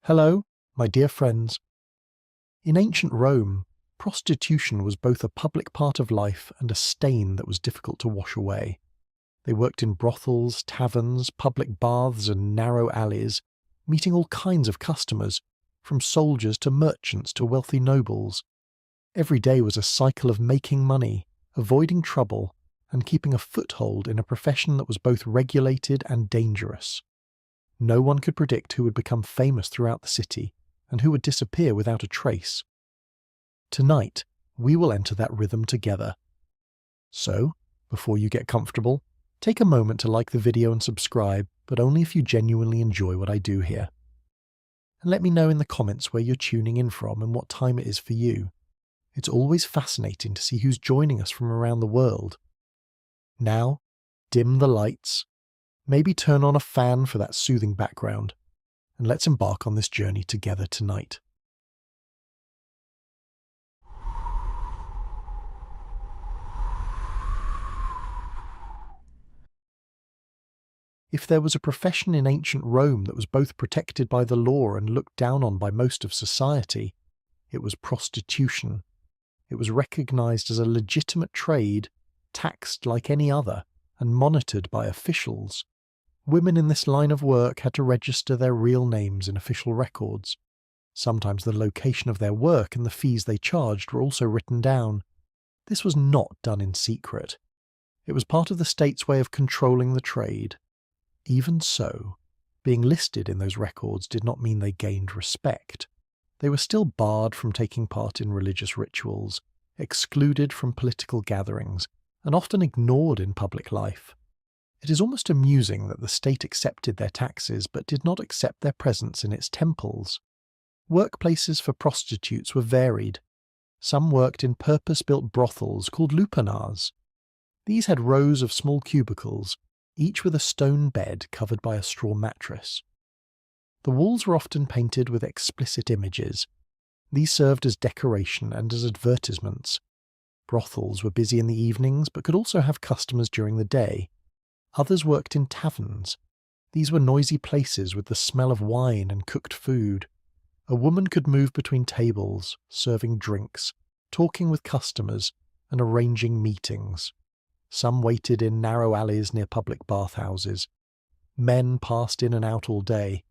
Hello, my dear friends. In ancient Rome, prostitution was both a public part of life and a stain that was difficult to wash away. They worked in brothels, taverns, public baths, and narrow alleys, meeting all kinds of customers, from soldiers to merchants to wealthy nobles. Every day was a cycle of making money, avoiding trouble, and keeping a foothold in a profession that was both regulated and dangerous. No one could predict who would become famous throughout the city and who would disappear without a trace. Tonight, we will enter that rhythm together. So, before you get comfortable, take a moment to like the video and subscribe, but only if you genuinely enjoy what I do here. And let me know in the comments where you're tuning in from and what time it is for you. It's always fascinating to see who's joining us from around the world. Now, dim the lights, maybe turn on a fan for that soothing background, and let's embark on this journey together tonight. If there was a profession in ancient Rome that was both protected by the law and looked down on by most of society, it was prostitution. It was recognized as a legitimate trade, taxed like any other, and monitored by officials. Women in this line of work had to register their real names in official records. Sometimes the location of their work and the fees they charged were also written down. This was not done in secret. It was part of the state's way of controlling the trade. Even so, being listed in those records did not mean they gained respect. They were still barred from taking part in religious rituals, excluded from political gatherings, and often ignored in public life. It is almost amusing that the state accepted their taxes but did not accept their presence in its temples. Workplaces for prostitutes were varied. Some worked in purpose-built brothels called lupanars. These had rows of small cubicles, each with a stone bed covered by a straw mattress. The walls were often painted with explicit images. These served as decoration and as advertisements. Brothels were busy in the evenings but could also have customers during the day. Others worked in taverns. These were noisy places with the smell of wine and cooked food. A woman could move between tables, serving drinks, talking with customers, and arranging meetings. Some waited in narrow alleys near public bathhouses. Men passed in and out all day,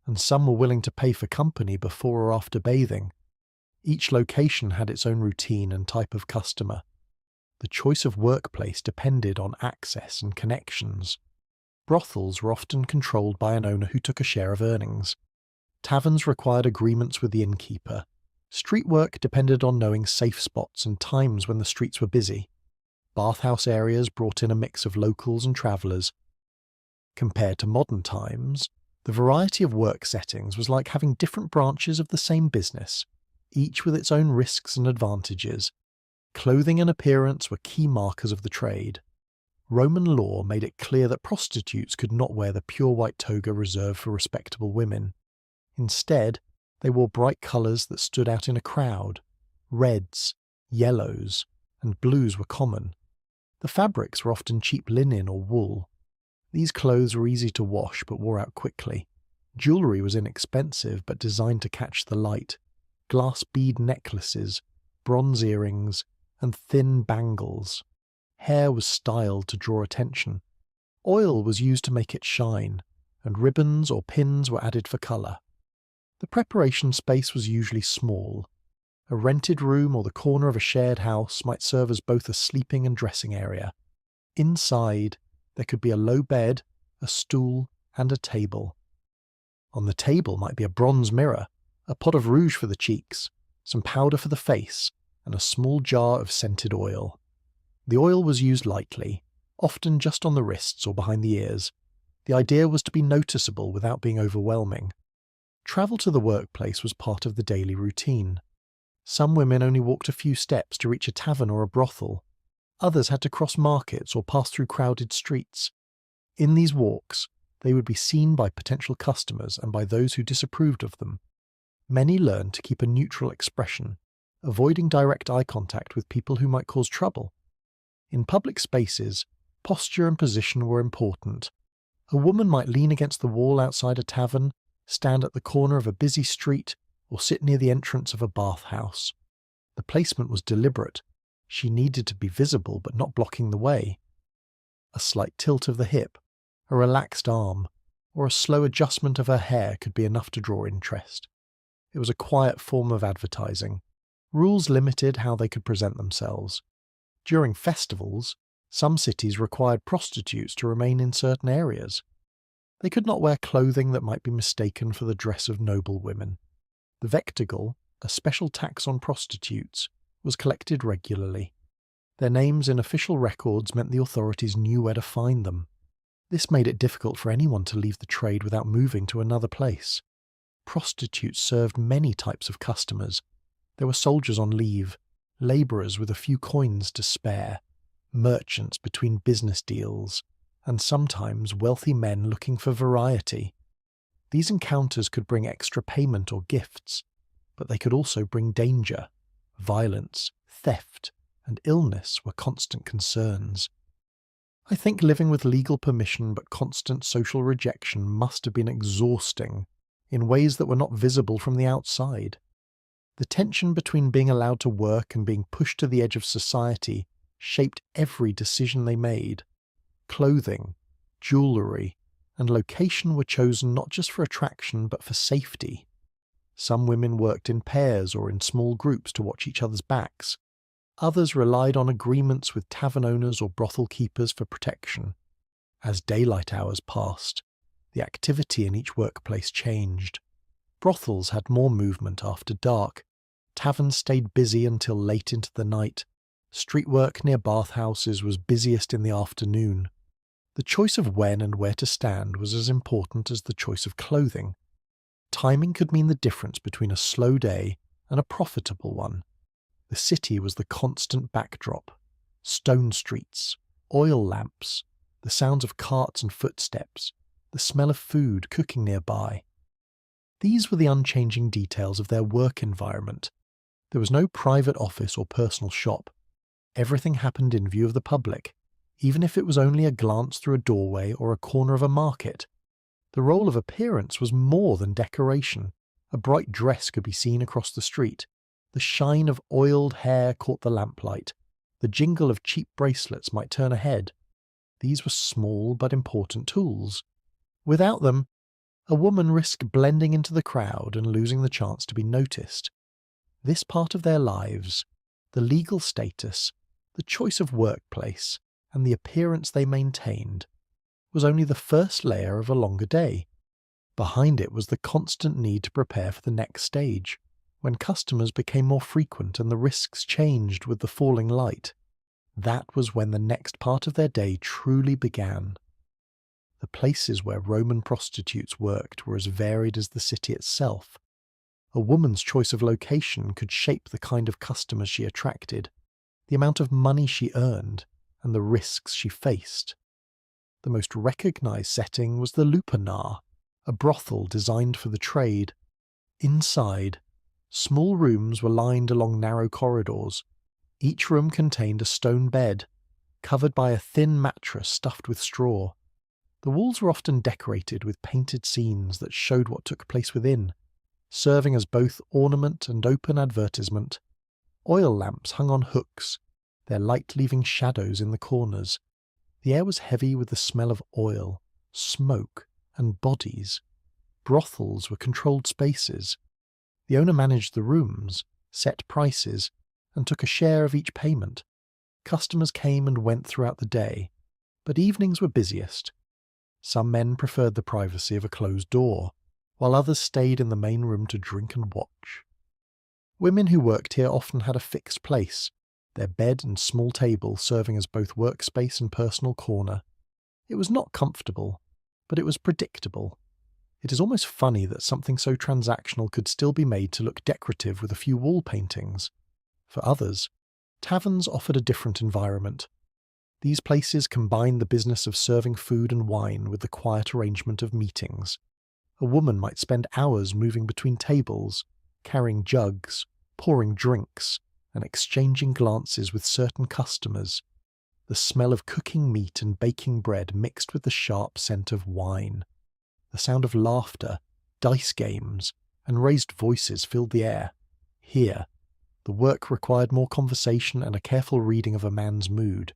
and some were willing to pay for company before or after bathing. Each location had its own routine and type of customer. The choice of workplace depended on access and connections. Brothels were often controlled by an owner who took a share of earnings. Taverns required agreements with the innkeeper. Street work depended on knowing safe spots and times when the streets were busy. Bathhouse areas brought in a mix of locals and travellers. Compared to modern times, the variety of work settings was like having different branches of the same business, each with its own risks and advantages. Clothing and appearance were key markers of the trade. Roman law made it clear that prostitutes could not wear the pure white toga reserved for respectable women. Instead, they wore bright colours that stood out in a crowd. Reds, yellows, and blues were common. The fabrics were often cheap linen or wool. These clothes were easy to wash but wore out quickly. Jewellery was inexpensive but designed to catch the light. Glass bead necklaces, bronze earrings, and thin bangles. Hair was styled to draw attention. Oil was used to make it shine, and ribbons or pins were added for colour. The preparation space was usually small. A rented room or the corner of a shared house might serve as both a sleeping and dressing area. Inside, there could be a low bed, a stool, and a table. On the table might be a bronze mirror, a pot of rouge for the cheeks, some powder for the face, and a small jar of scented oil. The oil was used lightly, often just on the wrists or behind the ears. The idea was to be noticeable without being overwhelming. Travel to the workplace was part of the daily routine. Some women only walked a few steps to reach a tavern or a brothel. Others had to cross markets or pass through crowded streets. In these walks, they would be seen by potential customers and by those who disapproved of them. Many learned to keep a neutral expression, avoiding direct eye contact with people who might cause trouble. In public spaces, posture and position were important. A woman might lean against the wall outside a tavern, stand at the corner of a busy street, or sit near the entrance of a bathhouse. The placement was deliberate. She needed to be visible but not blocking the way. A slight tilt of the hip, a relaxed arm, or a slow adjustment of her hair could be enough to draw interest. It was a quiet form of advertising. Rules limited how they could present themselves. During festivals, some cities required prostitutes to remain in certain areas. They could not wear clothing that might be mistaken for the dress of noble women. The vectigal, a special tax on prostitutes, was collected regularly. Their names in official records meant the authorities knew where to find them. This made it difficult for anyone to leave the trade without moving to another place. Prostitutes served many types of customers. There were soldiers on leave, labourers with a few coins to spare, merchants between business deals, and sometimes wealthy men looking for variety. These encounters could bring extra payment or gifts, but they could also bring danger. Violence, theft, and illness were constant concerns. I think living with legal permission but constant social rejection must have been exhausting in ways that were not visible from the outside. The tension between being allowed to work and being pushed to the edge of society shaped every decision they made. Clothing, jewellery, and location were chosen not just for attraction but for safety. Some women worked in pairs or in small groups to watch each other's backs. Others relied on agreements with tavern owners or brothel keepers for protection. As daylight hours passed, the activity in each workplace changed. Brothels had more movement after dark. Taverns stayed busy until late into the night. Street work near bathhouses was busiest in the afternoon. The choice of when and where to stand was as important as the choice of clothing. Timing could mean the difference between a slow day and a profitable one. The city was the constant backdrop. Stone streets, oil lamps, the sounds of carts and footsteps, the smell of food cooking nearby. These were the unchanging details of their work environment. There was no private office or personal shop. Everything happened in view of the public, even if it was only a glance through a doorway or a corner of a market. The role of appearance was more than decoration. A bright dress could be seen across the street. The shine of oiled hair caught the lamplight. The jingle of cheap bracelets might turn a head. These were small but important tools. Without them, a woman risked blending into the crowd and losing the chance to be noticed. This part of their lives, the legal status, the choice of workplace, and the appearance they maintained, was only the first layer of a longer day. Behind it was the constant need to prepare for the next stage, when customers became more frequent and the risks changed with the falling light. That was when the next part of their day truly began. The places where Roman prostitutes worked were as varied as the city itself. A woman's choice of location could shape the kind of customers she attracted, the amount of money she earned, and the risks she faced. The most recognized setting was the lupanar, a brothel designed for the trade. Inside, small rooms were lined along narrow corridors. Each room contained a stone bed, covered by a thin mattress stuffed with straw. The walls were often decorated with painted scenes that showed what took place within, serving as both ornament and open advertisement. Oil lamps hung on hooks, their light leaving shadows in the corners. The air was heavy with the smell of oil, smoke, and bodies. Brothels were controlled spaces. The owner managed the rooms, set prices, and took a share of each payment. Customers came and went throughout the day, but evenings were busiest. Some men preferred the privacy of a closed door, while others stayed in the main room to drink and watch. Women who worked here often had a fixed place, their bed and small table serving as both workspace and personal corner. It was not comfortable, but it was predictable. It is almost funny that something so transactional could still be made to look decorative with a few wall paintings. For others, taverns offered a different environment. These places combined the business of serving food and wine with the quiet arrangement of meetings. A woman might spend hours moving between tables, carrying jugs, pouring drinks, and exchanging glances with certain customers. The smell of cooking meat and baking bread mixed with the sharp scent of wine. The sound of laughter, dice games, and raised voices filled the air. Here, the work required more conversation and a careful reading of a man's mood.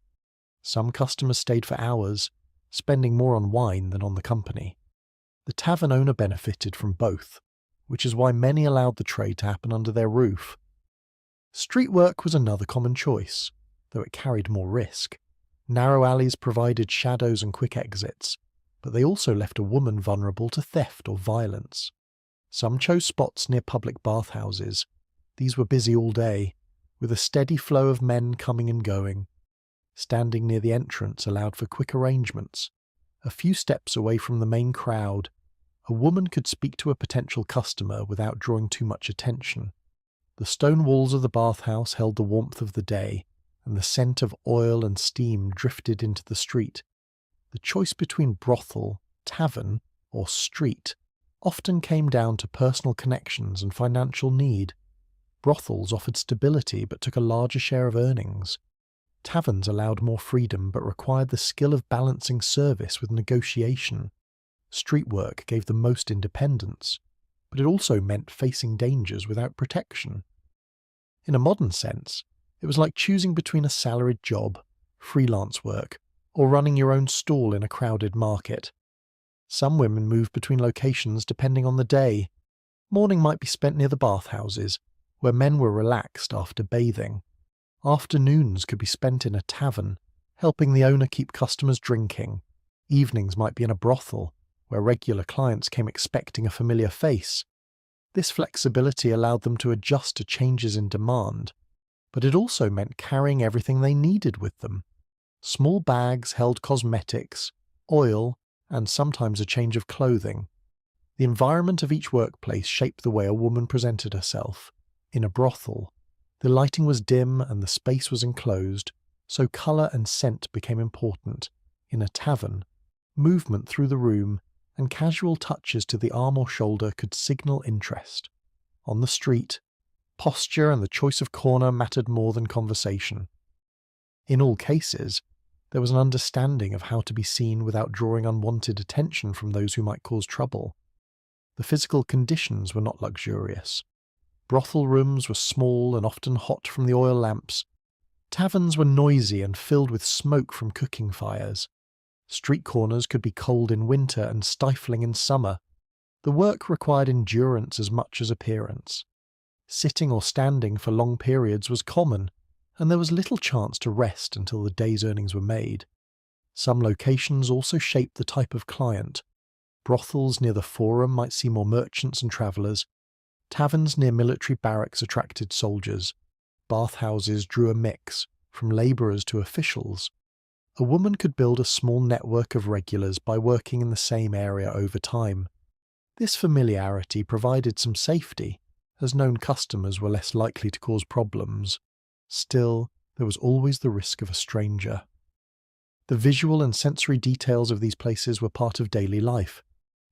Some customers stayed for hours, spending more on wine than on the company. The tavern owner benefited from both, which is why many allowed the trade to happen under their roof. Street work was another common choice, though it carried more risk. Narrow alleys provided shadows and quick exits, but they also left a woman vulnerable to theft or violence. Some chose spots near public bathhouses. These were busy all day, with a steady flow of men coming and going. Standing near the entrance allowed for quick arrangements. A few steps away from the main crowd, a woman could speak to a potential customer without drawing too much attention. The stone walls of the bathhouse held the warmth of the day, and the scent of oil and steam drifted into the street. The choice between brothel, tavern, or street often came down to personal connections and financial need. Brothels offered stability but took a larger share of earnings. Taverns allowed more freedom but required the skill of balancing service with negotiation. Street work gave the most independence, but it also meant facing dangers without protection. In a modern sense, it was like choosing between a salaried job, freelance work, or running your own stall in a crowded market. Some women moved between locations depending on the day. Morning might be spent near the bathhouses, where men were relaxed after bathing. Afternoons could be spent in a tavern, helping the owner keep customers drinking. Evenings might be in a brothel, where regular clients came expecting a familiar face. This flexibility allowed them to adjust to changes in demand, but it also meant carrying everything they needed with them. Small bags held cosmetics, oil, and sometimes a change of clothing. The environment of each workplace shaped the way a woman presented herself. In a brothel, the lighting was dim and the space was enclosed, so colour and scent became important. In a tavern, movement through the room and casual touches to the arm or shoulder could signal interest. On the street, posture and the choice of corner mattered more than conversation. In all cases, there was an understanding of how to be seen without drawing unwanted attention from those who might cause trouble. The physical conditions were not luxurious. Brothel rooms were small and often hot from the oil lamps. Taverns were noisy and filled with smoke from cooking fires. Street corners could be cold in winter and stifling in summer. The work required endurance as much as appearance. Sitting or standing for long periods was common, and there was little chance to rest until the day's earnings were made. Some locations also shaped the type of client. Brothels near the Forum might see more merchants and travellers. Taverns near military barracks attracted soldiers. Bathhouses drew a mix, from labourers to officials. A woman could build a small network of regulars by working in the same area over time. This familiarity provided some safety, as known customers were less likely to cause problems. Still, there was always the risk of a stranger. The visual and sensory details of these places were part of daily life.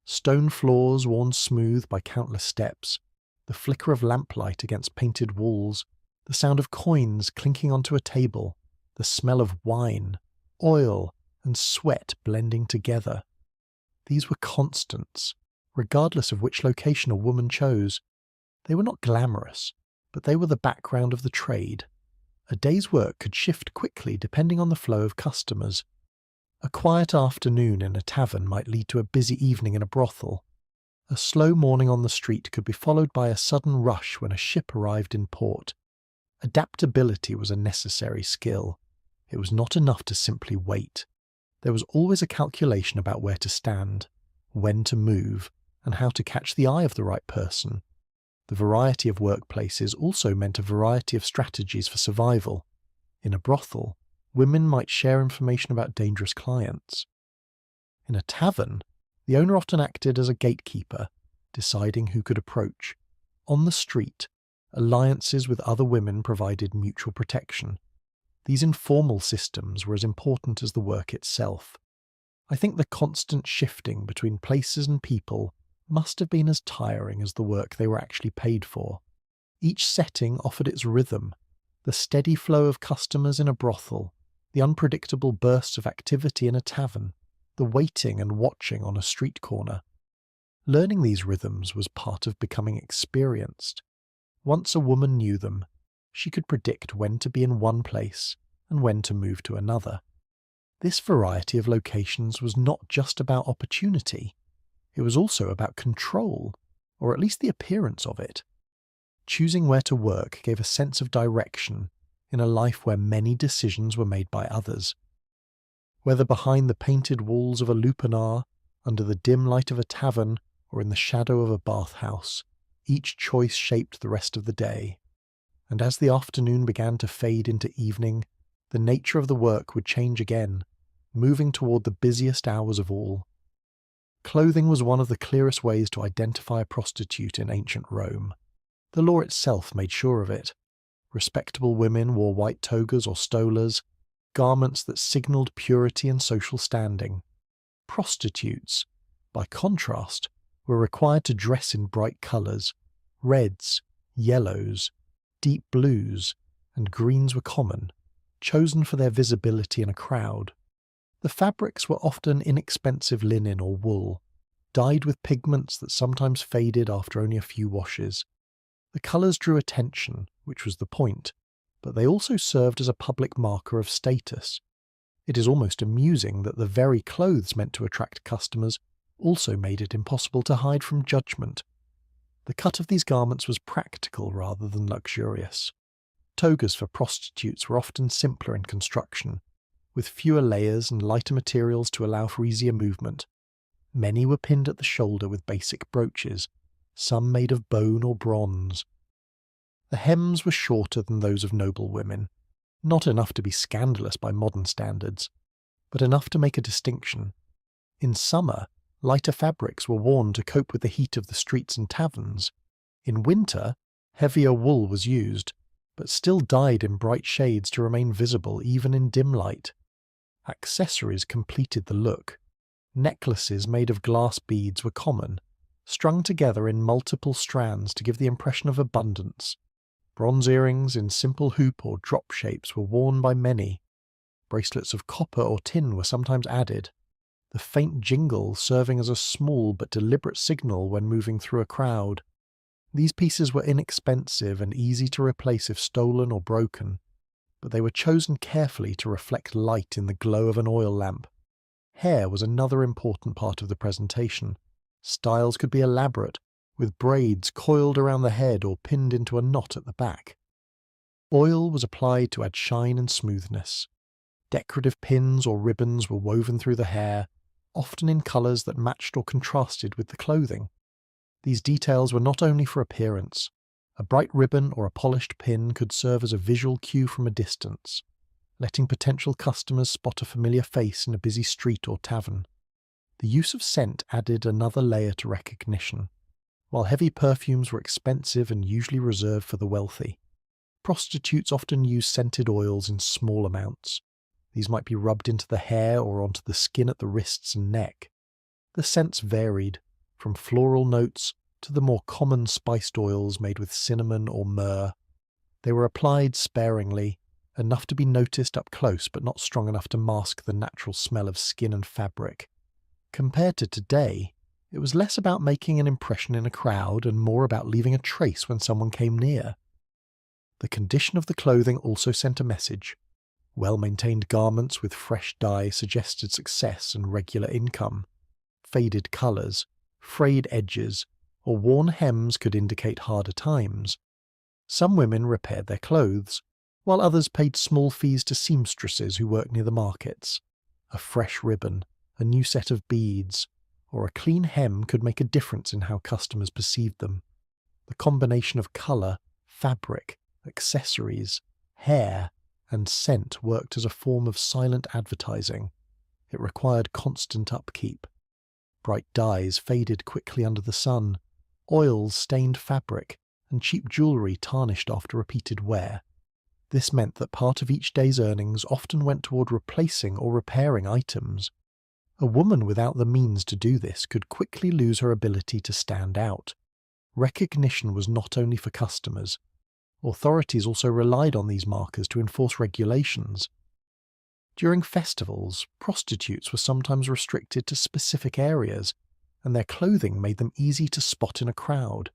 Stone floors worn smooth by countless steps, the flicker of lamplight against painted walls, the sound of coins clinking onto a table, the smell of wine, oil, and sweat blending together. These were constants, regardless of which location a woman chose. They were not glamorous, but they were the background of the trade. A day's work could shift quickly depending on the flow of customers. A quiet afternoon in a tavern might lead to a busy evening in a brothel. A slow morning on the street could be followed by a sudden rush when a ship arrived in port. Adaptability was a necessary skill. It was not enough to simply wait. There was always a calculation about where to stand, when to move, and how to catch the eye of the right person. The variety of workplaces also meant a variety of strategies for survival. In a brothel, women might share information about dangerous clients. In a tavern, the owner often acted as a gatekeeper, deciding who could approach. On the street, alliances with other women provided mutual protection. These informal systems were as important as the work itself. I think the constant shifting between places and people must have been as tiring as the work they were actually paid for. Each setting offered its rhythm, the steady flow of customers in a brothel, the unpredictable bursts of activity in a tavern, the waiting and watching on a street corner. Learning these rhythms was part of becoming experienced. Once a woman knew them, she could predict when to be in one place and when to move to another. This variety of locations was not just about opportunity, it was also about control, or at least the appearance of it. Choosing where to work gave a sense of direction in a life where many decisions were made by others. Whether behind the painted walls of a lupanar, under the dim light of a tavern, or in the shadow of a bathhouse, each choice shaped the rest of the day. And as the afternoon began to fade into evening, the nature of the work would change again, moving toward the busiest hours of all. Clothing was one of the clearest ways to identify a prostitute in ancient Rome. The law itself made sure of it. Respectable women wore white togas or stolas, garments that signalled purity and social standing. Prostitutes, by contrast, were required to dress in bright colours. Reds, yellows, deep blues, and greens were common, chosen for their visibility in a crowd. The fabrics were often inexpensive linen or wool, dyed with pigments that sometimes faded after only a few washes. The colours drew attention, which was the point, but they also served as a public marker of status. It is almost amusing that the very clothes meant to attract customers also made it impossible to hide from judgment. The cut of these garments was practical rather than luxurious. Togas for prostitutes were often simpler in construction, with fewer layers and lighter materials to allow for easier movement. Many were pinned at the shoulder with basic brooches, some made of bone or bronze. The hems were shorter than those of noble women, not enough to be scandalous by modern standards, but enough to make a distinction. In summer, lighter fabrics were worn to cope with the heat of the streets and taverns. In winter, heavier wool was used, but still dyed in bright shades to remain visible even in dim light. Accessories completed the look. Necklaces made of glass beads were common, strung together in multiple strands to give the impression of abundance. Bronze earrings in simple hoop or drop shapes were worn by many. Bracelets of copper or tin were sometimes added, the faint jingle serving as a small but deliberate signal when moving through a crowd. These pieces were inexpensive and easy to replace if stolen or broken, but they were chosen carefully to reflect light in the glow of an oil lamp. Hair was another important part of the presentation. Styles could be elaborate, with braids coiled around the head or pinned into a knot at the back. Oil was applied to add shine and smoothness. Decorative pins or ribbons were woven through the hair, often in colours that matched or contrasted with the clothing. These details were not only for appearance. A bright ribbon or a polished pin could serve as a visual cue from a distance, letting potential customers spot a familiar face in a busy street or tavern. The use of scent added another layer to recognition. While heavy perfumes were expensive and usually reserved for the wealthy, prostitutes often used scented oils in small amounts. These might be rubbed into the hair or onto the skin at the wrists and neck. The scents varied, from floral notes to the more common spiced oils made with cinnamon or myrrh. They were applied sparingly, enough to be noticed up close but not strong enough to mask the natural smell of skin and fabric. Compared to today, it was less about making an impression in a crowd and more about leaving a trace when someone came near. The condition of the clothing also sent a message. Well-maintained garments with fresh dye suggested success and regular income. Faded colours, frayed edges, or worn hems could indicate harder times. Some women repaired their clothes, while others paid small fees to seamstresses who worked near the markets. A fresh ribbon, a new set of beads, or a clean hem could make a difference in how customers perceived them. The combination of colour, fabric, accessories, hair, and scent worked as a form of silent advertising. It required constant upkeep. Bright dyes faded quickly under the sun, oils stained fabric, and cheap jewellery tarnished after repeated wear. This meant that part of each day's earnings often went toward replacing or repairing items. A woman without the means to do this could quickly lose her ability to stand out. Recognition was not only for customers. Authorities also relied on these markers to enforce regulations. During festivals, prostitutes were sometimes restricted to specific areas, and their clothing made them easy to spot in a crowd.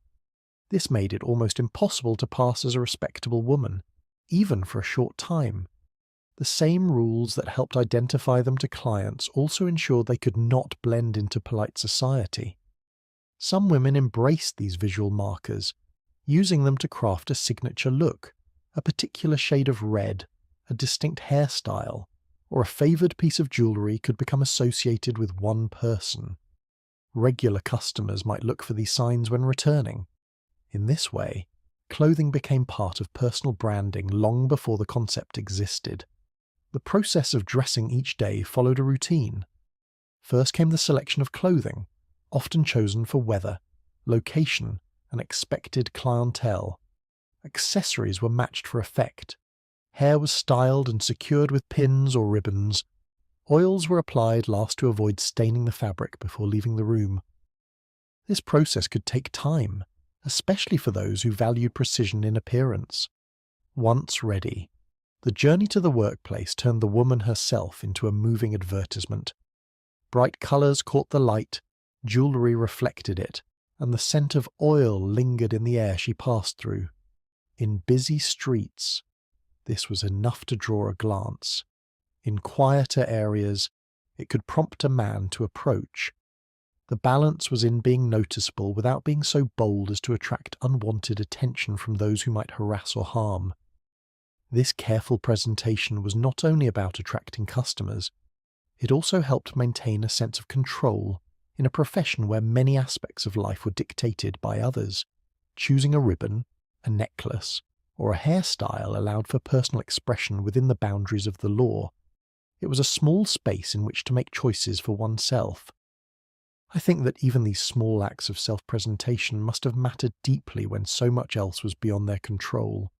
This made it almost impossible to pass as a respectable woman, even for a short time. The same rules that helped identify them to clients also ensured they could not blend into polite society. Some women embraced these visual markers, using them to craft a signature look, a particular shade of red, a distinct hairstyle, or a favoured piece of jewellery could become associated with one person. Regular customers might look for these signs when returning. In this way, clothing became part of personal branding long before the concept existed. The process of dressing each day followed a routine. First came the selection of clothing, often chosen for weather, location, and expected clientele. Accessories were matched for effect. Hair was styled and secured with pins or ribbons. Oils were applied last to avoid staining the fabric before leaving the room. This process could take time, especially for those who valued precision in appearance. Once ready, the journey to the workplace turned the woman herself into a moving advertisement. Bright colours caught the light, jewellery reflected it, and the scent of oil lingered in the air she passed through. In busy streets, this was enough to draw a glance. In quieter areas, it could prompt a man to approach. The balance was in being noticeable without being so bold as to attract unwanted attention from those who might harass or harm. This careful presentation was not only about attracting customers, it also helped maintain a sense of control in a profession where many aspects of life were dictated by others. Choosing a ribbon, a necklace, or a hairstyle allowed for personal expression within the boundaries of the law. It was a small space in which to make choices for oneself. I think that even these small acts of self-presentation must have mattered deeply when so much else was beyond their control.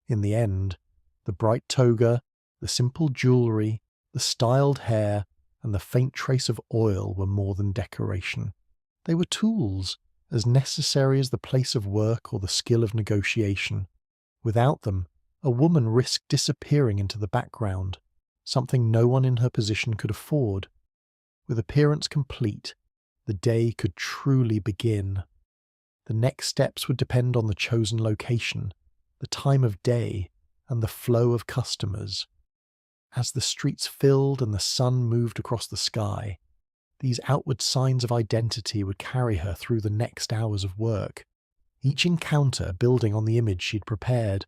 In the end, the bright toga, the simple jewellery, the styled hair, and the faint trace of oil were more than decoration. They were tools, as necessary as the place of work or the skill of negotiation. Without them, a woman risked disappearing into the background, something no one in her position could afford. With appearance complete, the day could truly begin. The next steps would depend on the chosen location, the time of day, and the flow of customers. As the streets filled and the sun moved across the sky, these outward signs of identity would carry her through the next hours of work, each encounter building on the image she'd prepared.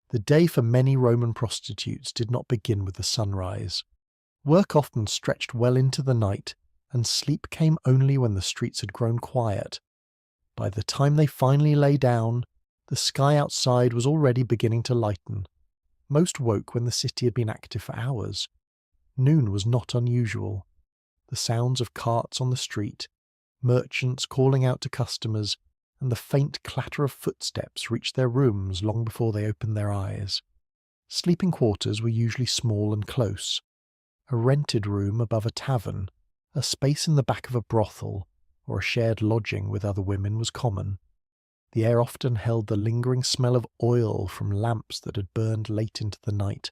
The day for many Roman prostitutes did not begin with the sunrise. Work often stretched well into the night, and sleep came only when the streets had grown quiet. By the time they finally lay down, the sky outside was already beginning to lighten. Most woke when the city had been active for hours. Noon was not unusual. The sounds of carts on the street, merchants calling out to customers, and the faint clatter of footsteps reached their rooms long before they opened their eyes. Sleeping quarters were usually small and close. A rented room above a tavern, a space in the back of a brothel, or a shared lodging with other women was common. The air often held the lingering smell of oil from lamps that had burned late into the night.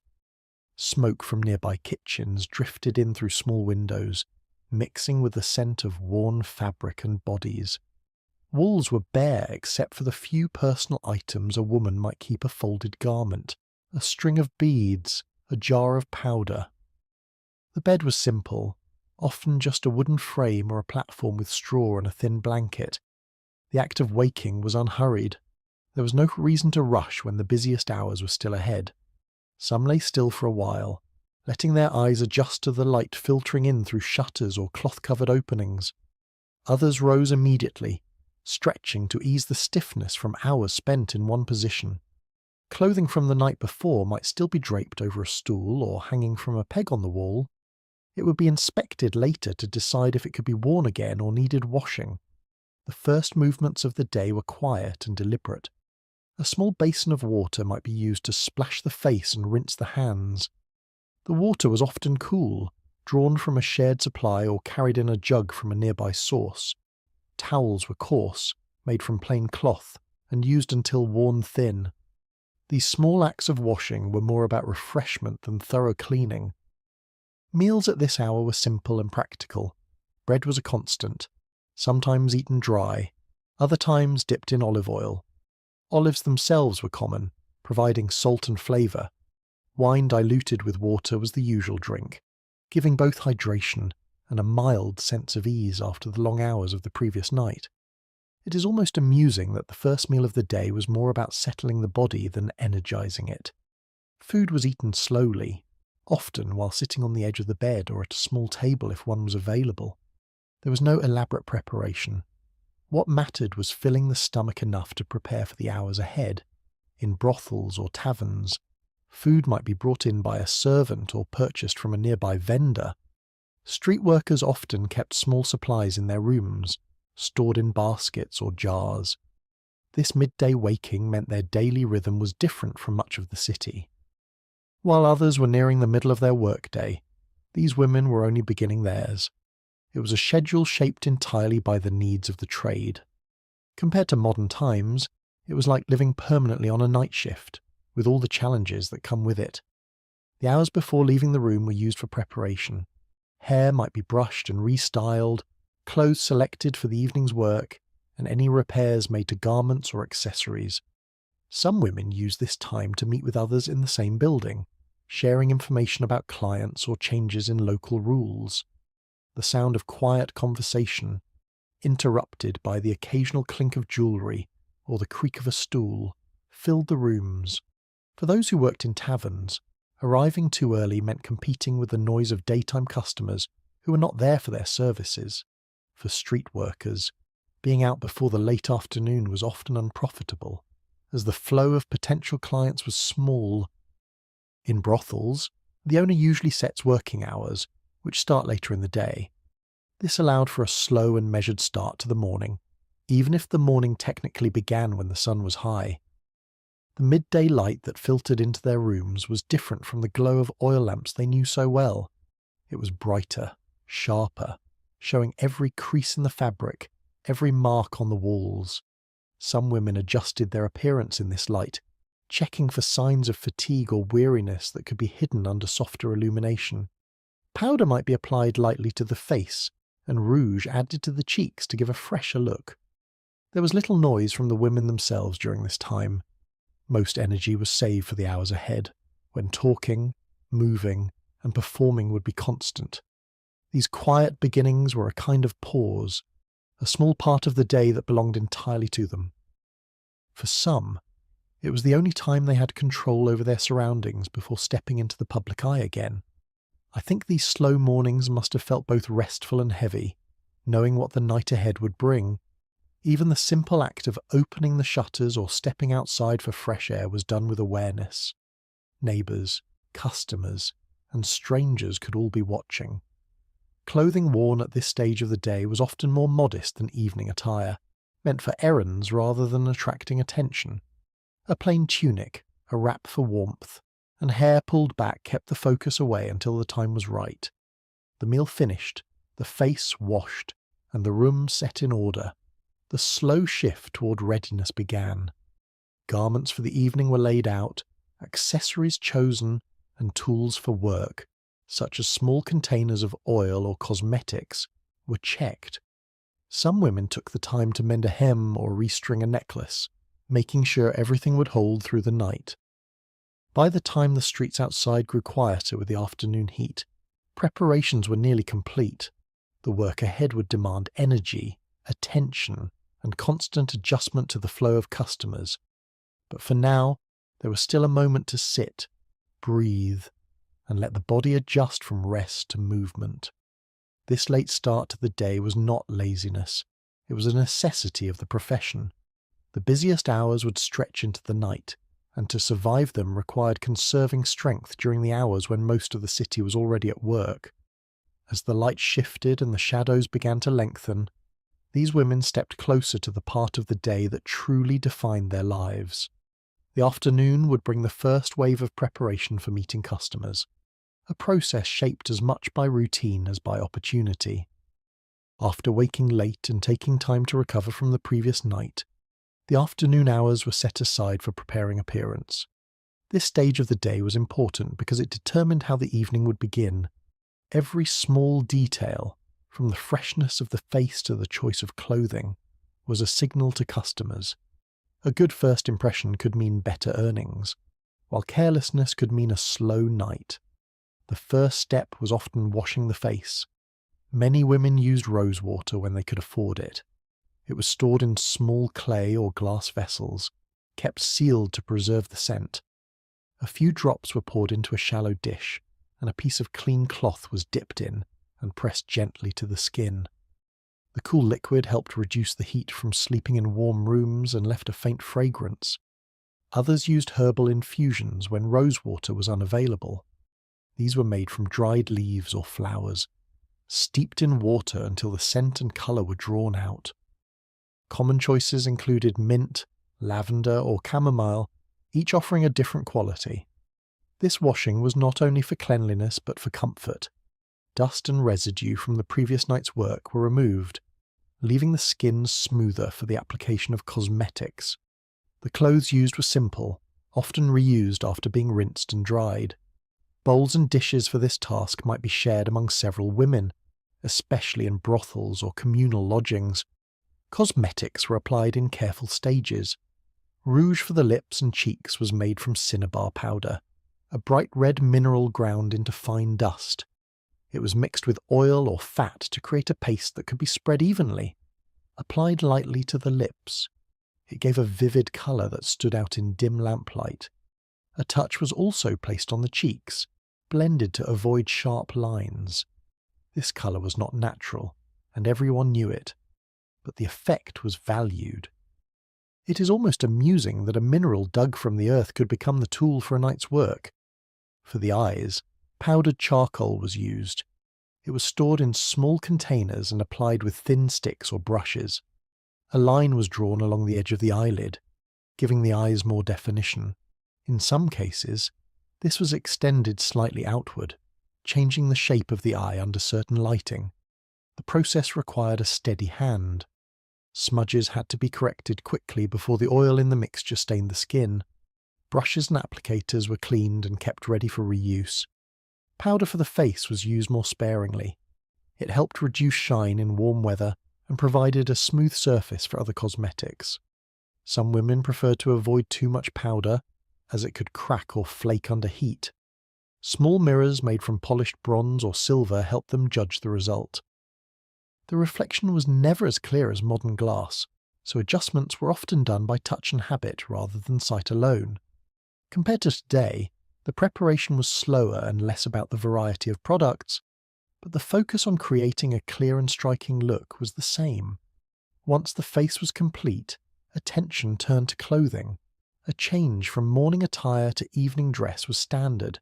Smoke from nearby kitchens drifted in through small windows, mixing with the scent of worn fabric and bodies. Walls were bare except for the few personal items a woman might keep: a folded garment, a string of beads, a jar of powder. The bed was simple, often just a wooden frame or a platform with straw and a thin blanket. The act of waking was unhurried. There was no reason to rush when the busiest hours were still ahead. Some lay still for a while, letting their eyes adjust to the light filtering in through shutters or cloth-covered openings. Others rose immediately, stretching to ease the stiffness from hours spent in one position. Clothing from the night before might still be draped over a stool or hanging from a peg on the wall. It would be inspected later to decide if it could be worn again or needed washing. The first movements of the day were quiet and deliberate. A small basin of water might be used to splash the face and rinse the hands. The water was often cool, drawn from a shared supply or carried in a jug from a nearby source. Towels were coarse, made from plain cloth, and used until worn thin. These small acts of washing were more about refreshment than thorough cleaning. Meals at this hour were simple and practical. Bread was a constant, sometimes eaten dry, other times dipped in olive oil. Olives themselves were common, providing salt and flavour. Wine diluted with water was the usual drink, giving both hydration and a mild sense of ease after the long hours of the previous night. It is almost amusing that the first meal of the day was more about settling the body than energizing it. Food was eaten slowly, often while sitting on the edge of the bed or at a small table if one was available. There was no elaborate preparation. What mattered was filling the stomach enough to prepare for the hours ahead. In brothels or taverns, food might be brought in by a servant or purchased from a nearby vendor. Street workers often kept small supplies in their rooms, stored in baskets or jars. This midday waking meant their daily rhythm was different from much of the city. While others were nearing the middle of their workday, these women were only beginning theirs. It was a schedule shaped entirely by the needs of the trade. Compared to modern times, it was like living permanently on a night shift, with all the challenges that come with it. The hours before leaving the room were used for preparation. Hair might be brushed and restyled, clothes selected for the evening's work, and any repairs made to garments or accessories. Some women used this time to meet with others in the same building, sharing information about clients or changes in local rules. The sound of quiet conversation, interrupted by the occasional clink of jewellery or the creak of a stool, filled the rooms. For those who worked in taverns, arriving too early meant competing with the noise of daytime customers who were not there for their services. For street workers, being out before the late afternoon was often unprofitable, as the flow of potential clients was small. In brothels, the owner usually sets working hours, which start later in the day. This allowed for a slow and measured start to the morning, even if the morning technically began when the sun was high. The midday light that filtered into their rooms was different from the glow of oil lamps they knew so well. It was brighter, sharper, showing every crease in the fabric, every mark on the walls. Some women adjusted their appearance in this light, checking for signs of fatigue or weariness that could be hidden under softer illumination. Powder might be applied lightly to the face, and rouge added to the cheeks to give a fresher look. There was little noise from the women themselves during this time. Most energy was saved for the hours ahead, when talking, moving, and performing would be constant. These quiet beginnings were a kind of pause, a small part of the day that belonged entirely to them. For some, it was the only time they had control over their surroundings before stepping into the public eye again. I think these slow mornings must have felt both restful and heavy, knowing what the night ahead would bring. Even the simple act of opening the shutters or stepping outside for fresh air was done with awareness. Neighbours, customers, and strangers could all be watching. Clothing worn at this stage of the day was often more modest than evening attire, meant for errands rather than attracting attention. A plain tunic, a wrap for warmth, and hair pulled back kept the focus away until the time was right. The meal finished, the face washed, and the room set in order. The slow shift toward readiness began. Garments for the evening were laid out, accessories chosen, and tools for work, such as small containers of oil or cosmetics, were checked. Some women took the time to mend a hem or restring a necklace, making sure everything would hold through the night. By the time the streets outside grew quieter with the afternoon heat, preparations were nearly complete. The work ahead would demand energy, attention, and constant adjustment to the flow of customers. But for now, there was still a moment to sit, breathe, and let the body adjust from rest to movement. This late start to the day was not laziness. It was a necessity of the profession. The busiest hours would stretch into the night, and to survive them required conserving strength during the hours when most of the city was already at work. As the light shifted and the shadows began to lengthen, these women stepped closer to the part of the day that truly defined their lives. The afternoon would bring the first wave of preparation for meeting customers, a process shaped as much by routine as by opportunity. After waking late and taking time to recover from the previous night, the afternoon hours were set aside for preparing appearance. This stage of the day was important because it determined how the evening would begin. Every small detail, from the freshness of the face to the choice of clothing, was a signal to customers. A good first impression could mean better earnings, while carelessness could mean a slow night. The first step was often washing the face. Many women used rose water when they could afford it. It was stored in small clay or glass vessels, kept sealed to preserve the scent. A few drops were poured into a shallow dish, and a piece of clean cloth was dipped in and pressed gently to the skin. The cool liquid helped reduce the heat from sleeping in warm rooms and left a faint fragrance. Others used herbal infusions when rose water was unavailable. These were made from dried leaves or flowers, steeped in water until the scent and colour were drawn out. Common choices included mint, lavender, or chamomile, each offering a different quality. This washing was not only for cleanliness but for comfort. Dust and residue from the previous night's work were removed, leaving the skin smoother for the application of cosmetics. The clothes used were simple, often reused after being rinsed and dried. Bowls and dishes for this task might be shared among several women, especially in brothels or communal lodgings. Cosmetics were applied in careful stages. Rouge for the lips and cheeks was made from cinnabar powder, a bright red mineral ground into fine dust. It was mixed with oil or fat to create a paste that could be spread evenly. Applied lightly to the lips, it gave a vivid colour that stood out in dim lamplight. A touch was also placed on the cheeks, blended to avoid sharp lines. This colour was not natural, and everyone knew it, but the effect was valued. It is almost amusing that a mineral dug from the earth could become the tool for a night's work. For the eyes, powdered charcoal was used. It was stored in small containers and applied with thin sticks or brushes. A line was drawn along the edge of the eyelid, giving the eyes more definition. In some cases, this was extended slightly outward, changing the shape of the eye under certain lighting. The process required a steady hand. Smudges had to be corrected quickly before the oil in the mixture stained the skin. Brushes and applicators were cleaned and kept ready for reuse. Powder for the face was used more sparingly. It helped reduce shine in warm weather and provided a smooth surface for other cosmetics. Some women preferred to avoid too much powder, as it could crack or flake under heat. Small mirrors made from polished bronze or silver helped them judge the result. The reflection was never as clear as modern glass, so adjustments were often done by touch and habit rather than sight alone. Compared to today, the preparation was slower and less about the variety of products, but the focus on creating a clear and striking look was the same. Once the face was complete, attention turned to clothing. A change from morning attire to evening dress was standard.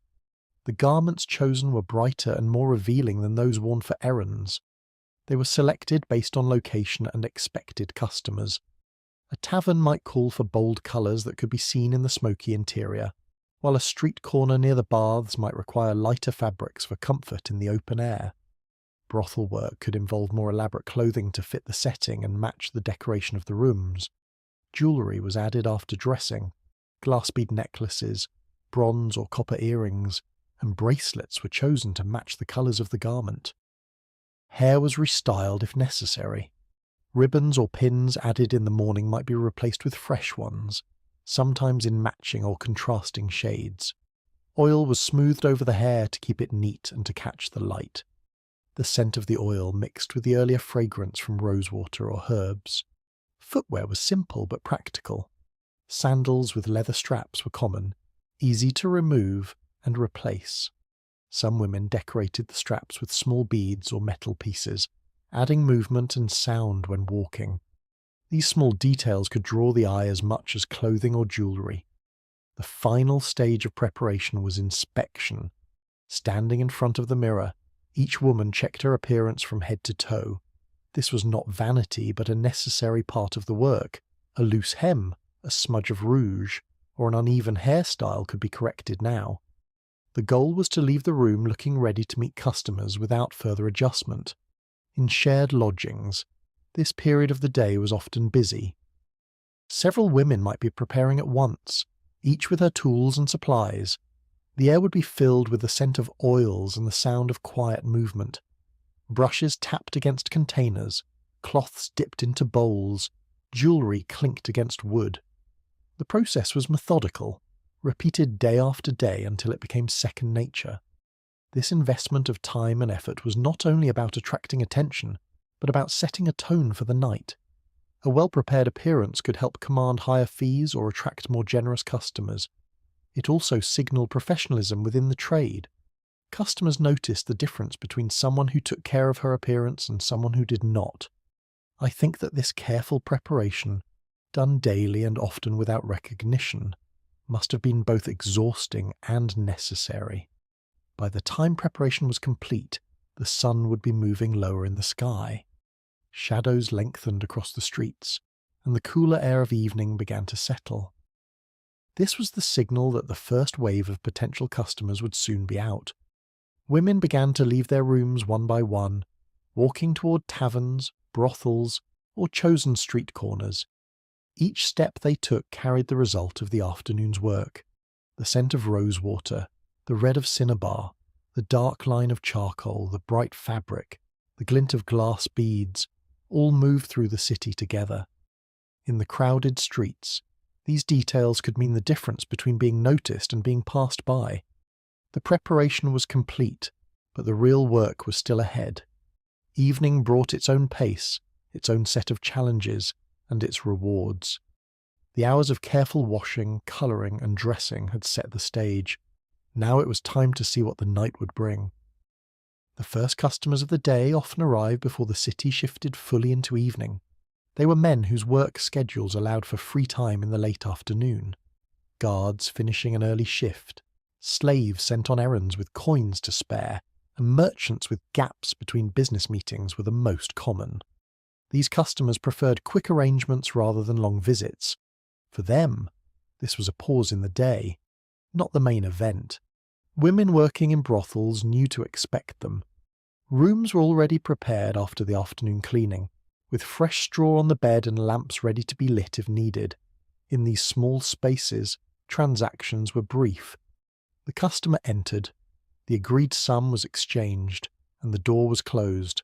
The garments chosen were brighter and more revealing than those worn for errands. They were selected based on location and expected customers. A tavern might call for bold colours that could be seen in the smoky interior, while a street corner near the baths might require lighter fabrics for comfort in the open air. Brothel work could involve more elaborate clothing to fit the setting and match the decoration of the rooms. Jewellery was added after dressing. Glass bead necklaces, bronze or copper earrings, and bracelets were chosen to match the colours of the garment. Hair was restyled if necessary. Ribbons or pins added in the morning might be replaced with fresh ones, sometimes in matching or contrasting shades. Oil was smoothed over the hair to keep it neat and to catch the light. The scent of the oil mixed with the earlier fragrance from rosewater or herbs. Footwear was simple but practical. Sandals with leather straps were common, easy to remove and replace. Some women decorated the straps with small beads or metal pieces, adding movement and sound when walking. These small details could draw the eye as much as clothing or jewellery. The final stage of preparation was inspection. Standing in front of the mirror, each woman checked her appearance from head to toe. This was not vanity but a necessary part of the work. A loose hem, a smudge of rouge, or an uneven hairstyle could be corrected now. The goal was to leave the room looking ready to meet customers without further adjustment. In shared lodgings, this period of the day was often busy. Several women might be preparing at once, each with her tools and supplies. The air would be filled with the scent of oils and the sound of quiet movement. Brushes tapped against containers, cloths dipped into bowls, jewellery clinked against wood. The process was methodical, repeated day after day until it became second nature. This investment of time and effort was not only about attracting attention, but about setting a tone for the night. A well-prepared appearance could help command higher fees or attract more generous customers. It also signalled professionalism within the trade. Customers noticed the difference between someone who took care of her appearance and someone who did not. I think that this careful preparation, done daily and often without recognition, must have been both exhausting and necessary. By the time preparation was complete, the sun would be moving lower in the sky. Shadows lengthened across the streets, and the cooler air of evening began to settle. This was the signal that the first wave of potential customers would soon be out. Women began to leave their rooms one by one, walking toward taverns, brothels, or chosen street corners. Each step they took carried the result of the afternoon's work. The scent of rosewater, the red of cinnabar, the dark line of charcoal, the bright fabric, the glint of glass beads, all moved through the city together. In the crowded streets, these details could mean the difference between being noticed and being passed by. The preparation was complete, but the real work was still ahead. Evening brought its own pace, its own set of challenges, and its rewards. The hours of careful washing, colouring, and dressing had set the stage. Now it was time to see what the night would bring. The first customers of the day often arrived before the city shifted fully into evening. They were men whose work schedules allowed for free time in the late afternoon. Guards finishing an early shift, slaves sent on errands with coins to spare, and merchants with gaps between business meetings were the most common. These customers preferred quick arrangements rather than long visits. For them, this was a pause in the day, not the main event. Women working in brothels knew to expect them. Rooms were already prepared after the afternoon cleaning, with fresh straw on the bed and lamps ready to be lit if needed. In these small spaces, transactions were brief. The customer entered, the agreed sum was exchanged, and the door was closed.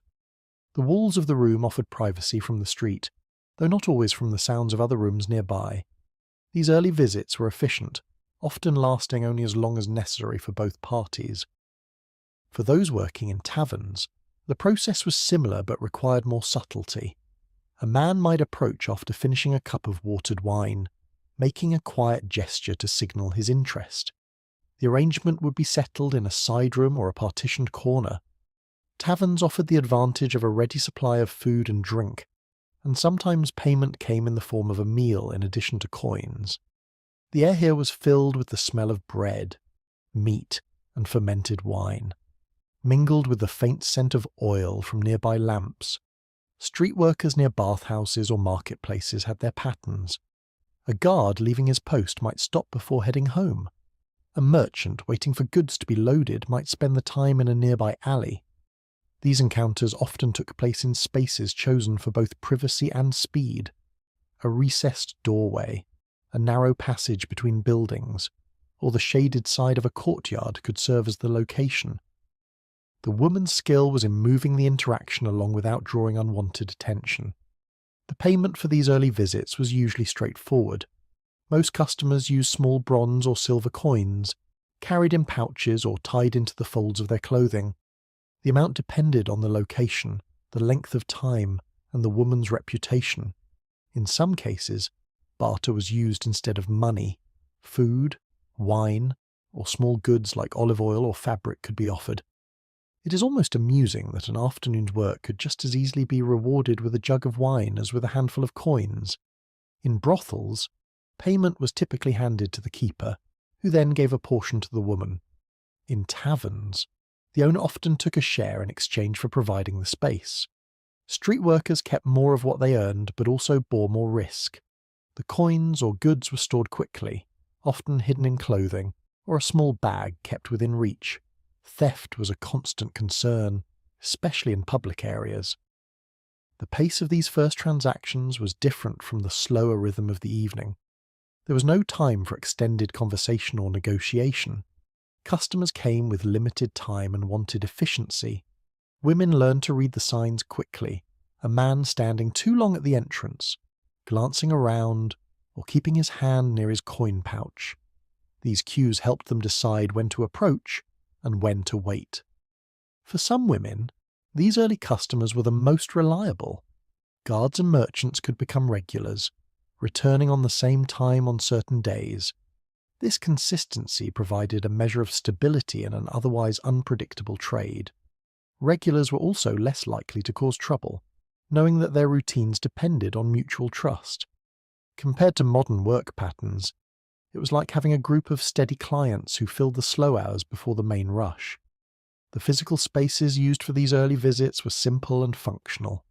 The walls of the room offered privacy from the street, though not always from the sounds of other rooms nearby. These early visits were efficient, often lasting only as long as necessary for both parties. For those working in taverns, the process was similar but required more subtlety. A man might approach after finishing a cup of watered wine, making a quiet gesture to signal his interest. The arrangement would be settled in a side room or a partitioned corner. Taverns offered the advantage of a ready supply of food and drink, and sometimes payment came in the form of a meal in addition to coins. The air here was filled with the smell of bread, meat, and fermented wine, mingled with the faint scent of oil from nearby lamps. Street workers near bathhouses or marketplaces had their patterns. A guard leaving his post might stop before heading home. A merchant waiting for goods to be loaded might spend the time in a nearby alley. These encounters often took place in spaces chosen for both privacy and speed. A recessed doorway, a narrow passage between buildings, or the shaded side of a courtyard could serve as the location. The woman's skill was in moving the interaction along without drawing unwanted attention. The payment for these early visits was usually straightforward. Most customers used small bronze or silver coins, carried in pouches or tied into the folds of their clothing. The amount depended on the location, the length of time, and the woman's reputation. In some cases, barter was used instead of money. Food, wine, or small goods like olive oil or fabric could be offered. It is almost amusing that an afternoon's work could just as easily be rewarded with a jug of wine as with a handful of coins. In brothels, payment was typically handed to the keeper, who then gave a portion to the woman. In taverns, the owner often took a share in exchange for providing the space. Street workers kept more of what they earned but also bore more risk. The coins or goods were stored quickly, often hidden in clothing, or a small bag kept within reach. Theft was a constant concern, especially in public areas. The pace of these first transactions was different from the slower rhythm of the evening. There was no time for extended conversation or negotiation. Customers came with limited time and wanted efficiency. Women learned to read the signs quickly, a man standing too long at the entrance, glancing around, or keeping his hand near his coin pouch. These cues helped them decide when to approach and when to wait. For some women, these early customers were the most reliable. Guards and merchants could become regulars, returning on the same time on certain days. This consistency provided a measure of stability in an otherwise unpredictable trade. Regulars were also less likely to cause trouble, knowing that their routines depended on mutual trust. Compared to modern work patterns, it was like having a group of steady clients who filled the slow hours before the main rush. The physical spaces used for these early visits were simple and functional.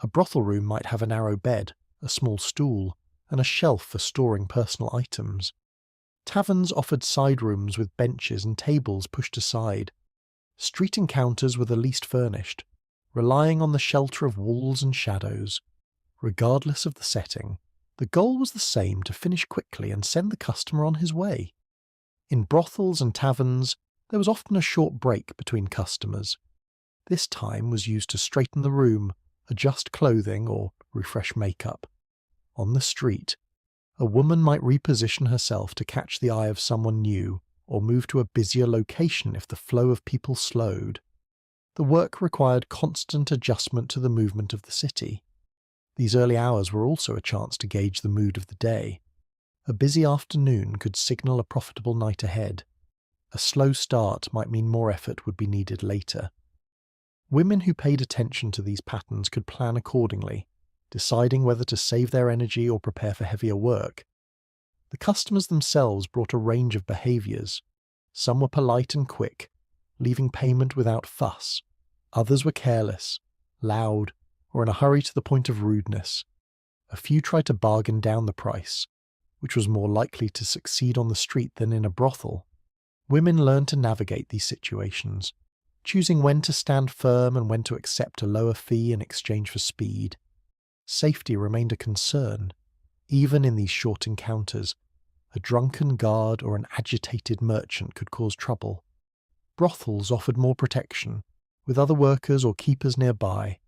A brothel room might have a narrow bed, a small stool, and a shelf for storing personal items. Taverns offered side rooms with benches and tables pushed aside. Street encounters were the least furnished, relying on the shelter of walls and shadows. Regardless of the setting, the goal was the same: to finish quickly and send the customer on his way. In brothels and taverns, there was often a short break between customers. This time was used to straighten the room, adjust clothing, or refresh makeup. On the street, a woman might reposition herself to catch the eye of someone new, or move to a busier location if the flow of people slowed. The work required constant adjustment to the movement of the city. These early hours were also a chance to gauge the mood of the day. A busy afternoon could signal a profitable night ahead. A slow start might mean more effort would be needed later. Women who paid attention to these patterns could plan accordingly, deciding whether to save their energy or prepare for heavier work. The customers themselves brought a range of behaviours. Some were polite and quick, leaving payment without fuss. Others were careless, loud, or in a hurry to the point of rudeness. A few tried to bargain down the price, which was more likely to succeed on the street than in a brothel. Women learned to navigate these situations, choosing when to stand firm and when to accept a lower fee in exchange for speed. Safety remained a concern. Even in these short encounters, a drunken guard or an agitated merchant could cause trouble. Brothels offered more protection, with other workers or keepers nearby.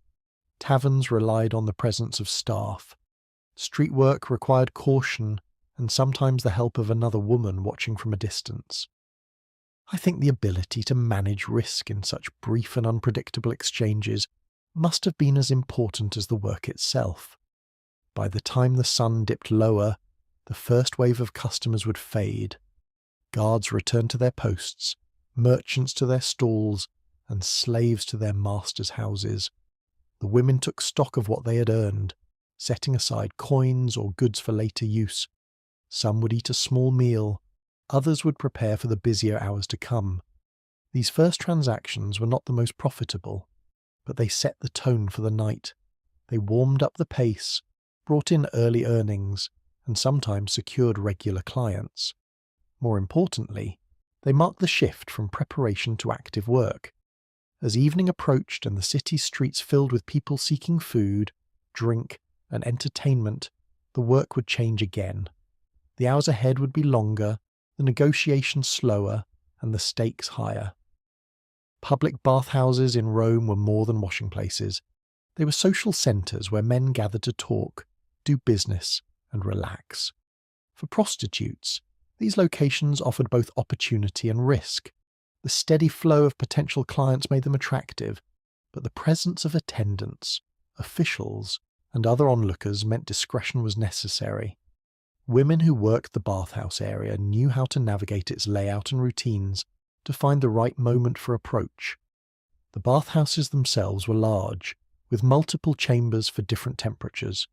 Taverns relied on the presence of staff. Street work required caution and sometimes the help of another woman watching from a distance. I think the ability to manage risk in such brief and unpredictable exchanges must have been as important as the work itself. By the time the sun dipped lower, the first wave of customers would fade. Guards returned to their posts, merchants to their stalls, and slaves to their masters' houses. The women took stock of what they had earned, setting aside coins or goods for later use. Some would eat a small meal, others would prepare for the busier hours to come. These first transactions were not the most profitable, but they set the tone for the night. They warmed up the pace, brought in early earnings, and sometimes secured regular clients. More importantly, they marked the shift from preparation to active work. As evening approached and the city's streets filled with people seeking food, drink, and entertainment, the work would change again. The hours ahead would be longer, the negotiations slower, and the stakes higher. Public bathhouses in Rome were more than washing places. They were social centres where men gathered to talk, do business, and relax. For prostitutes, these locations offered both opportunity and risk. The steady flow of potential clients made them attractive, but the presence of attendants, officials, and other onlookers meant discretion was necessary. Women who worked the bathhouse area knew how to navigate its layout and routines to find the right moment for approach. The bathhouses themselves were large, with multiple chambers for different temperatures.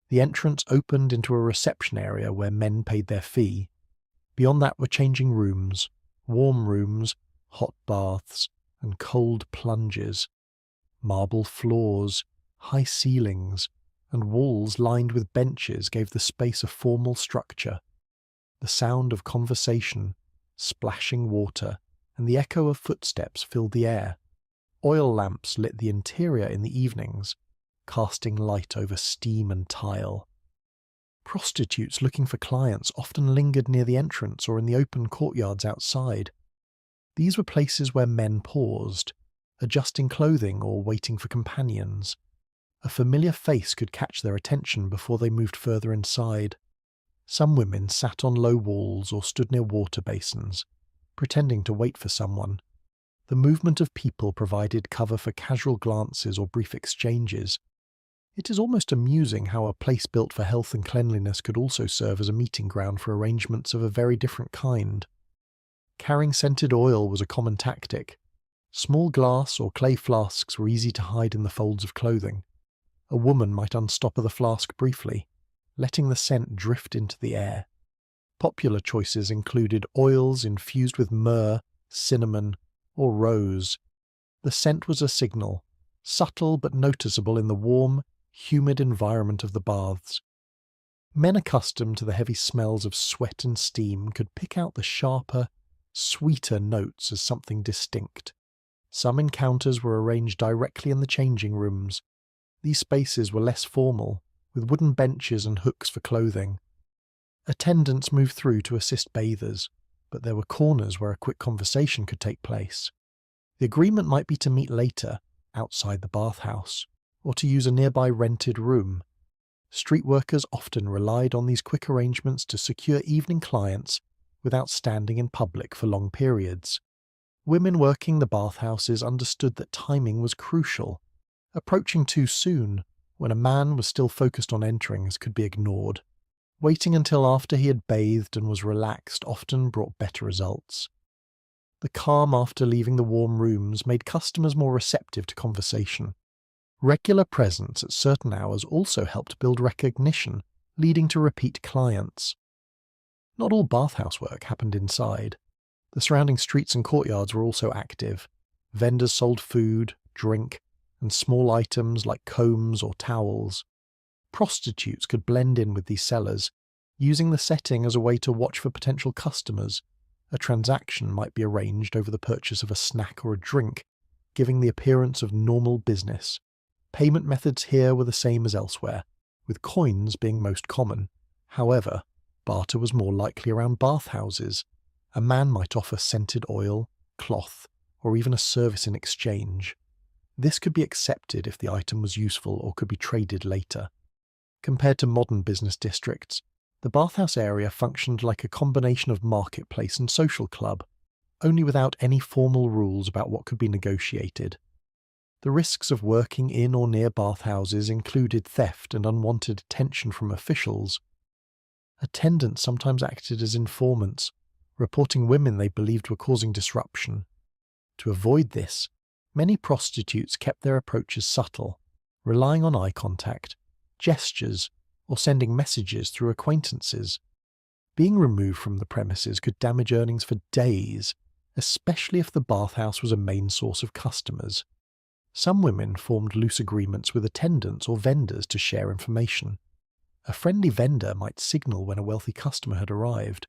The entrance opened into a reception area where men paid their fee. Beyond that were changing rooms, warm rooms, hot baths, and cold plunges. Marble floors, high ceilings, and walls lined with benches gave the space a formal structure. The sound of conversation, splashing water, and the echo of footsteps filled the air. Oil lamps lit the interior in the evenings, casting light over steam and tile. Prostitutes looking for clients often lingered near the entrance or in the open courtyards outside. These were places where men paused, adjusting clothing or waiting for companions. A familiar face could catch their attention before they moved further inside. Some women sat on low walls or stood near water basins, pretending to wait for someone. The movement of people provided cover for casual glances or brief exchanges. It is almost amusing how a place built for health and cleanliness could also serve as a meeting ground for arrangements of a very different kind. Carrying scented oil was a common tactic. Small glass or clay flasks were easy to hide in the folds of clothing. A woman might unstopper the flask briefly, letting the scent drift into the air. Popular choices included oils infused with myrrh, cinnamon, or rose. The scent was a signal, subtle but noticeable in the warm, humid environment of the baths. Men accustomed to the heavy smells of sweat and steam could pick out the sharper, sweeter notes as something distinct. Some encounters were arranged directly in the changing rooms. These spaces were less formal, with wooden benches and hooks for clothing. Attendants moved through to assist bathers, but there were corners where a quick conversation could take place. The agreement might be to meet later, outside the bathhouse, or to use a nearby rented room. Street workers often relied on these quick arrangements to secure evening clients without standing in public for long periods. Women working the bathhouses understood that timing was crucial. Approaching too soon, when a man was still focused on enterings, could be ignored. Waiting until after he had bathed and was relaxed often brought better results. The calm after leaving the warm rooms made customers more receptive to conversation. Regular presence at certain hours also helped build recognition, leading to repeat clients. Not all bathhouse work happened inside. The surrounding streets and courtyards were also active. Vendors sold food, drink, and small items like combs or towels. Prostitutes could blend in with these sellers, using the setting as a way to watch for potential customers. A transaction might be arranged over the purchase of a snack or a drink, giving the appearance of normal business. Payment methods here were the same as elsewhere, with coins being most common. However, barter was more likely around bathhouses. A man might offer scented oil, cloth, or even a service in exchange. This could be accepted if the item was useful or could be traded later. Compared to modern business districts, the bathhouse area functioned like a combination of marketplace and social club, only without any formal rules about what could be negotiated. The risks of working in or near bathhouses included theft and unwanted attention from officials. Attendants sometimes acted as informants, reporting women they believed were causing disruption. To avoid this, many prostitutes kept their approaches subtle, relying on eye contact, gestures, or sending messages through acquaintances. Being removed from the premises could damage earnings for days, especially if the bathhouse was a main source of customers. Some women formed loose agreements with attendants or vendors to share information. A friendly vendor might signal when a wealthy customer had arrived.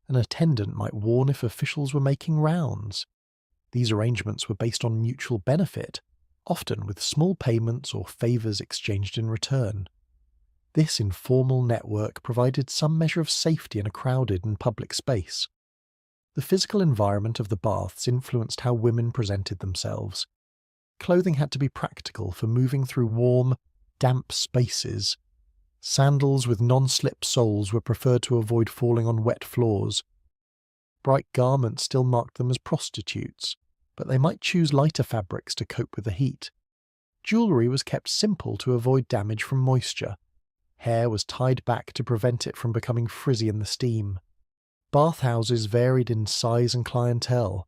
An attendant might warn if officials were making rounds. These arrangements were based on mutual benefit, often with small payments or favours exchanged in return. This informal network provided some measure of safety in a crowded and public space. The physical environment of the baths influenced how women presented themselves. Clothing had to be practical for moving through warm, damp spaces. Sandals with non-slip soles were preferred to avoid falling on wet floors. Bright garments still marked them as prostitutes, but they might choose lighter fabrics to cope with the heat. Jewellery was kept simple to avoid damage from moisture. Hair was tied back to prevent it from becoming frizzy in the steam. Bathhouses varied in size and clientele.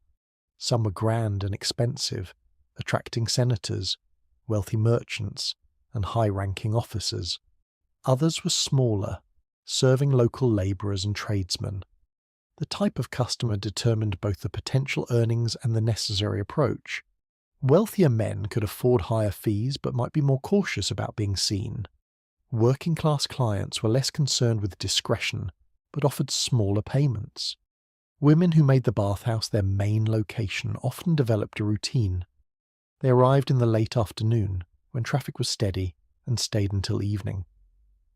Some were grand and expensive, attracting senators, wealthy merchants, and high-ranking officers. Others were smaller, serving local labourers and tradesmen. The type of customer determined both the potential earnings and the necessary approach. Wealthier men could afford higher fees but might be more cautious about being seen. Working-class clients were less concerned with discretion but offered smaller payments. Women who made the bathhouse their main location often developed a routine. They arrived in the late afternoon, when traffic was steady, and stayed until evening.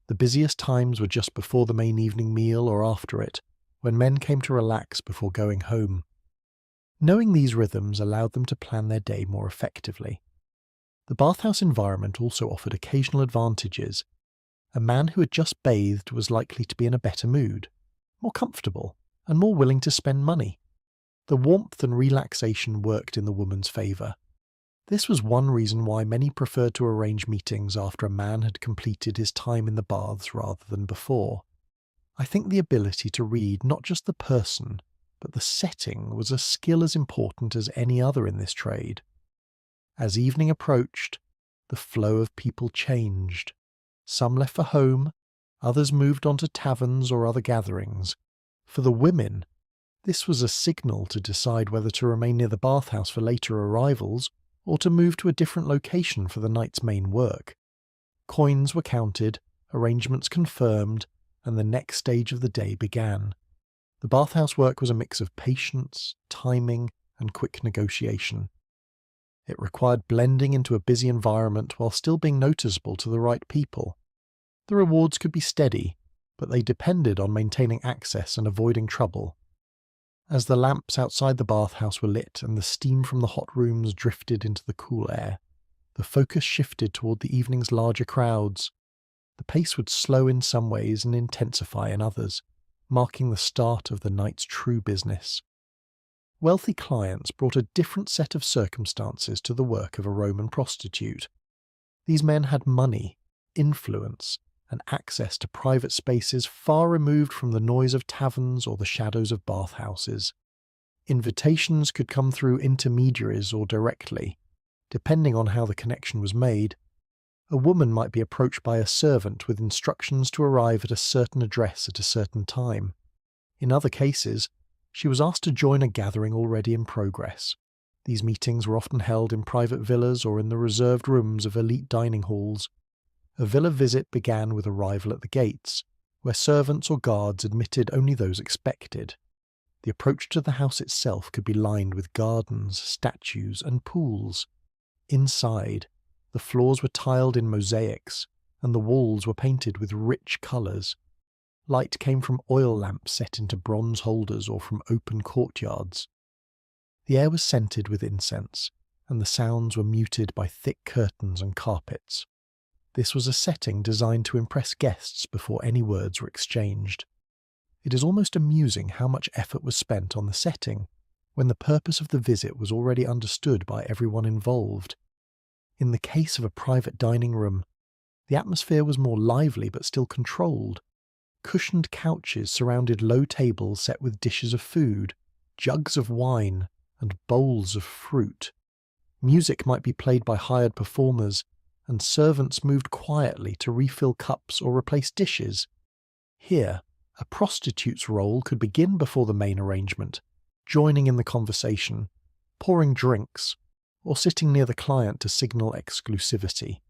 The busiest times were just before the main evening meal or after it, when men came to relax before going home. Knowing these rhythms allowed them to plan their day more effectively. The bathhouse environment also offered occasional advantages. A man who had just bathed was likely to be in a better mood, more comfortable, and more willing to spend money. The warmth and relaxation worked in the woman's favour. This was one reason why many preferred to arrange meetings after a man had completed his time in the baths rather than before. I think the ability to read not just the person, but the setting was a skill as important as any other in this trade. As evening approached, the flow of people changed. Some left for home, others moved on to taverns or other gatherings. For the women, this was a signal to decide whether to remain near the bathhouse for later arrivals or to move to a different location for the night's main work. Coins were counted, arrangements confirmed, and the next stage of the day began. The bathhouse work was a mix of patience, timing, and quick negotiation. It required blending into a busy environment while still being noticeable to the right people. The rewards could be steady, but they depended on maintaining access and avoiding trouble. As the lamps outside the bathhouse were lit and the steam from the hot rooms drifted into the cool air, the focus shifted toward the evening's larger crowds. The pace would slow in some ways and intensify in others, marking the start of the night's true business. Wealthy clients brought a different set of circumstances to the work of a Roman prostitute. These men had money, influence, and access to private spaces far removed from the noise of taverns or the shadows of bathhouses. Invitations could come through intermediaries or directly, depending on how the connection was made. A woman might be approached by a servant with instructions to arrive at a certain address at a certain time. In other cases, she was asked to join a gathering already in progress. These meetings were often held in private villas or in the reserved rooms of elite dining halls. A villa visit began with arrival at the gates, where servants or guards admitted only those expected. The approach to the house itself could be lined with gardens, statues, and pools. Inside, the floors were tiled in mosaics, and the walls were painted with rich colours. Light came from oil lamps set into bronze holders or from open courtyards. The air was scented with incense, and the sounds were muted by thick curtains and carpets. This was a setting designed to impress guests before any words were exchanged. It is almost amusing how much effort was spent on the setting, when the purpose of the visit was already understood by everyone involved. In the case of a private dining room, the atmosphere was more lively but still controlled. Cushioned couches surrounded low tables set with dishes of food, jugs of wine, and bowls of fruit. Music might be played by hired performers, and servants moved quietly to refill cups or replace dishes. Here, a prostitute's role could begin before the main arrangement, joining in the conversation, pouring drinks, or sitting near the client to signal exclusivity.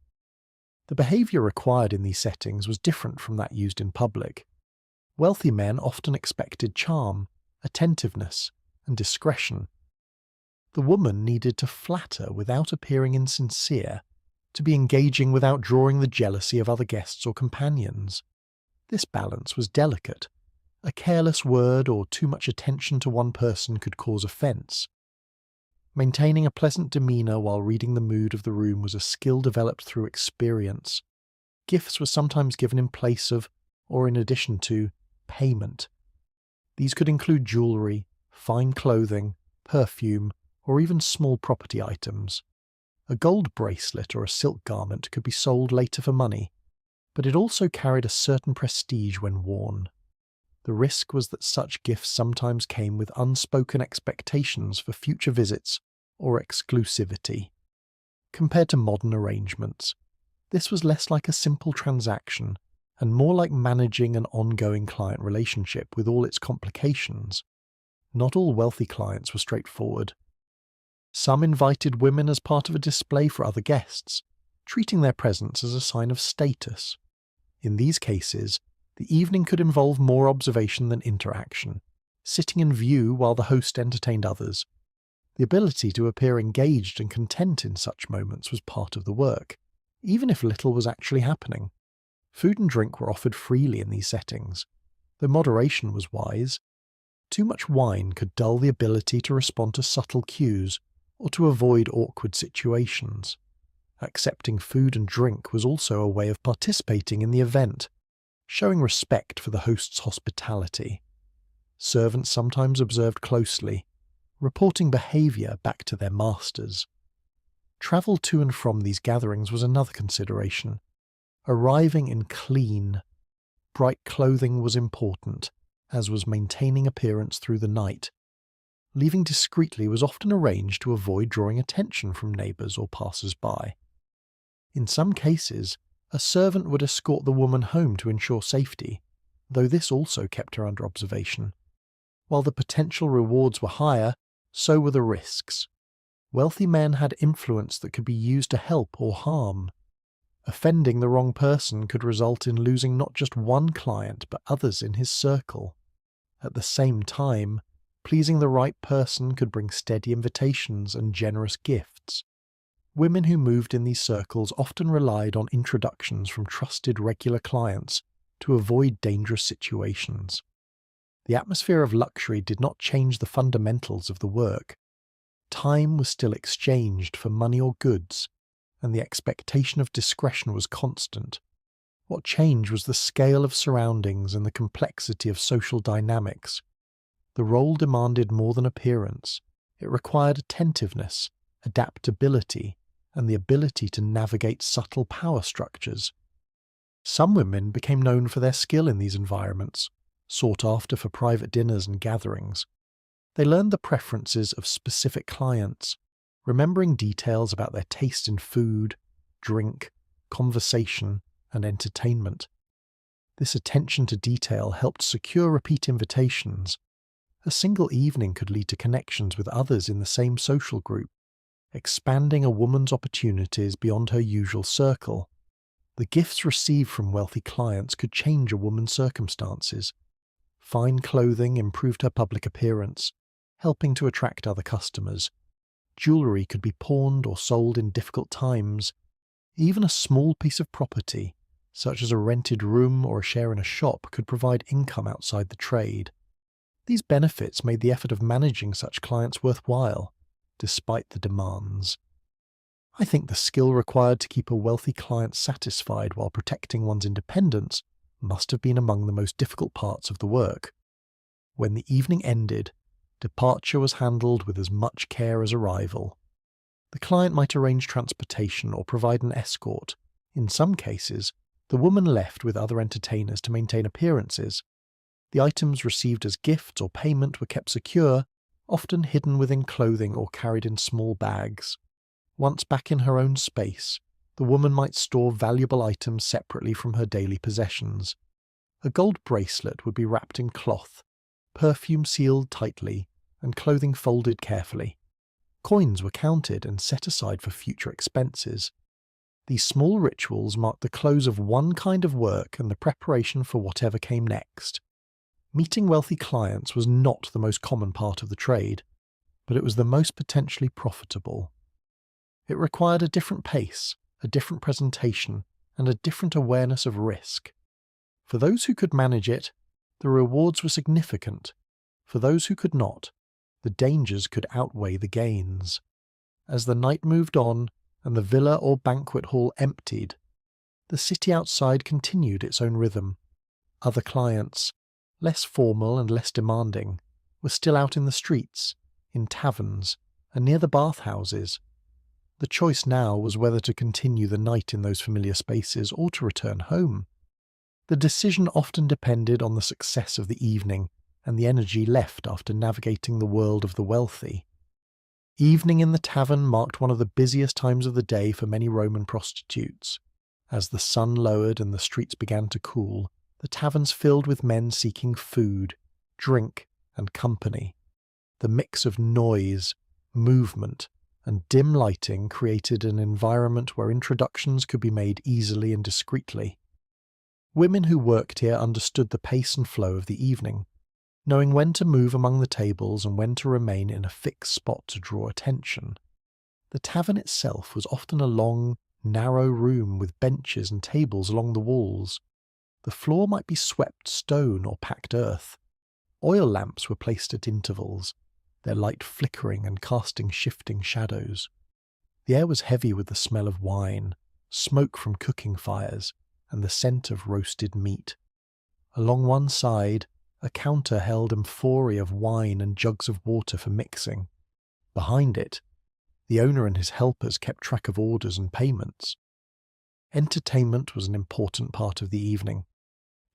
The behaviour required in these settings was different from that used in public. Wealthy men often expected charm, attentiveness, and discretion. The woman needed to flatter without appearing insincere, to be engaging without drawing the jealousy of other guests or companions. This balance was delicate. A careless word or too much attention to one person could cause offence. Maintaining a pleasant demeanour while reading the mood of the room was a skill developed through experience. Gifts were sometimes given in place of, or in addition to, payment. These could include jewellery, fine clothing, perfume, or even small property items. A gold bracelet or a silk garment could be sold later for money, but it also carried a certain prestige when worn. The risk was that such gifts sometimes came with unspoken expectations for future visits or exclusivity. Compared to modern arrangements, this was less like a simple transaction and more like managing an ongoing client relationship with all its complications. Not all wealthy clients were straightforward. Some invited women as part of a display for other guests, treating their presence as a sign of status. In these cases, the evening could involve more observation than interaction, sitting in view while the host entertained others. The ability to appear engaged and content in such moments was part of the work, even if little was actually happening. Food and drink were offered freely in these settings. Though moderation was wise, Too much wine could dull the ability to respond to subtle cues or to avoid awkward situations. Accepting food and drink was also a way of participating in the event, showing respect for the host's hospitality. Servants sometimes observed closely, reporting behaviour back to their masters. Travel to and from these gatherings was another consideration. Arriving in clean, bright clothing was important, as was maintaining appearance through the night. Leaving discreetly was often arranged to avoid drawing attention from neighbours or passers-by. In some cases, a servant would escort the woman home to ensure safety, though this also kept her under observation. While the potential rewards were higher, so were the risks. Wealthy men had influence that could be used to help or harm. Offending the wrong person could result in losing not just one client but others in his circle. At the same time, pleasing the right person could bring steady invitations and generous gifts. Women who moved in these circles often relied on introductions from trusted regular clients to avoid dangerous situations. The atmosphere of luxury did not change the fundamentals of the work. Time was still exchanged for money or goods, and the expectation of discretion was constant. What changed was the scale of surroundings and the complexity of social dynamics. The role demanded more than appearance. It required attentiveness, adaptability, and the ability to navigate subtle power structures. Some women became known for their skill in these environments, sought after for private dinners and gatherings. They learned the preferences of specific clients, remembering details about their taste in food, drink, conversation, and entertainment. This attention to detail helped secure repeat invitations. A single evening could lead to connections with others in the same social group, expanding a woman's opportunities beyond her usual circle. The gifts received from wealthy clients could change a woman's circumstances. Fine clothing improved her public appearance, helping to attract other customers. Jewellery could be pawned or sold in difficult times. Even a small piece of property, such as a rented room or a share in a shop, could provide income outside the trade. These benefits made the effort of managing such clients worthwhile, despite the demands. I think the skill required to keep a wealthy client satisfied while protecting one's independence must have been among the most difficult parts of the work. When the evening ended, departure was handled with as much care as arrival. The client might arrange transportation or provide an escort. In some cases, the woman left with other entertainers to maintain appearances. The items received as gifts or payment were kept secure, often hidden within clothing or carried in small bags. Once back in her own space, the woman might store valuable items separately from her daily possessions. A gold bracelet would be wrapped in cloth, perfume sealed tightly, and clothing folded carefully. Coins were counted and set aside for future expenses. These small rituals marked the close of one kind of work and the preparation for whatever came next. Meeting wealthy clients was not the most common part of the trade, but it was the most potentially profitable. It required a different pace, a different presentation, and a different awareness of risk. For those who could manage it, the rewards were significant. For those who could not, the dangers could outweigh the gains. As the night moved on and the villa or banquet hall emptied, the city outside continued its own rhythm. Other clients, less formal and less demanding, were still out in the streets, in taverns, and near the bathhouses. The choice now was whether to continue the night in those familiar spaces or to return home. The decision often depended on the success of the evening and the energy left after navigating the world of the wealthy. Evening in the tavern marked one of the busiest times of the day for many Roman prostitutes. As the sun lowered and the streets began to cool, the taverns filled with men seeking food, drink, and company. The mix of noise, movement, and dim lighting created an environment where introductions could be made easily and discreetly. Women who worked here understood the pace and flow of the evening, knowing when to move among the tables and when to remain in a fixed spot to draw attention. The tavern itself was often a long, narrow room with benches and tables along the walls. The floor might be swept stone or packed earth. Oil lamps were placed at intervals, their light flickering and casting shifting shadows. The air was heavy with the smell of wine, smoke from cooking fires, and the scent of roasted meat. Along one side, a counter held amphorae of wine and jugs of water for mixing. Behind it, the owner and his helpers kept track of orders and payments. Entertainment was an important part of the evening.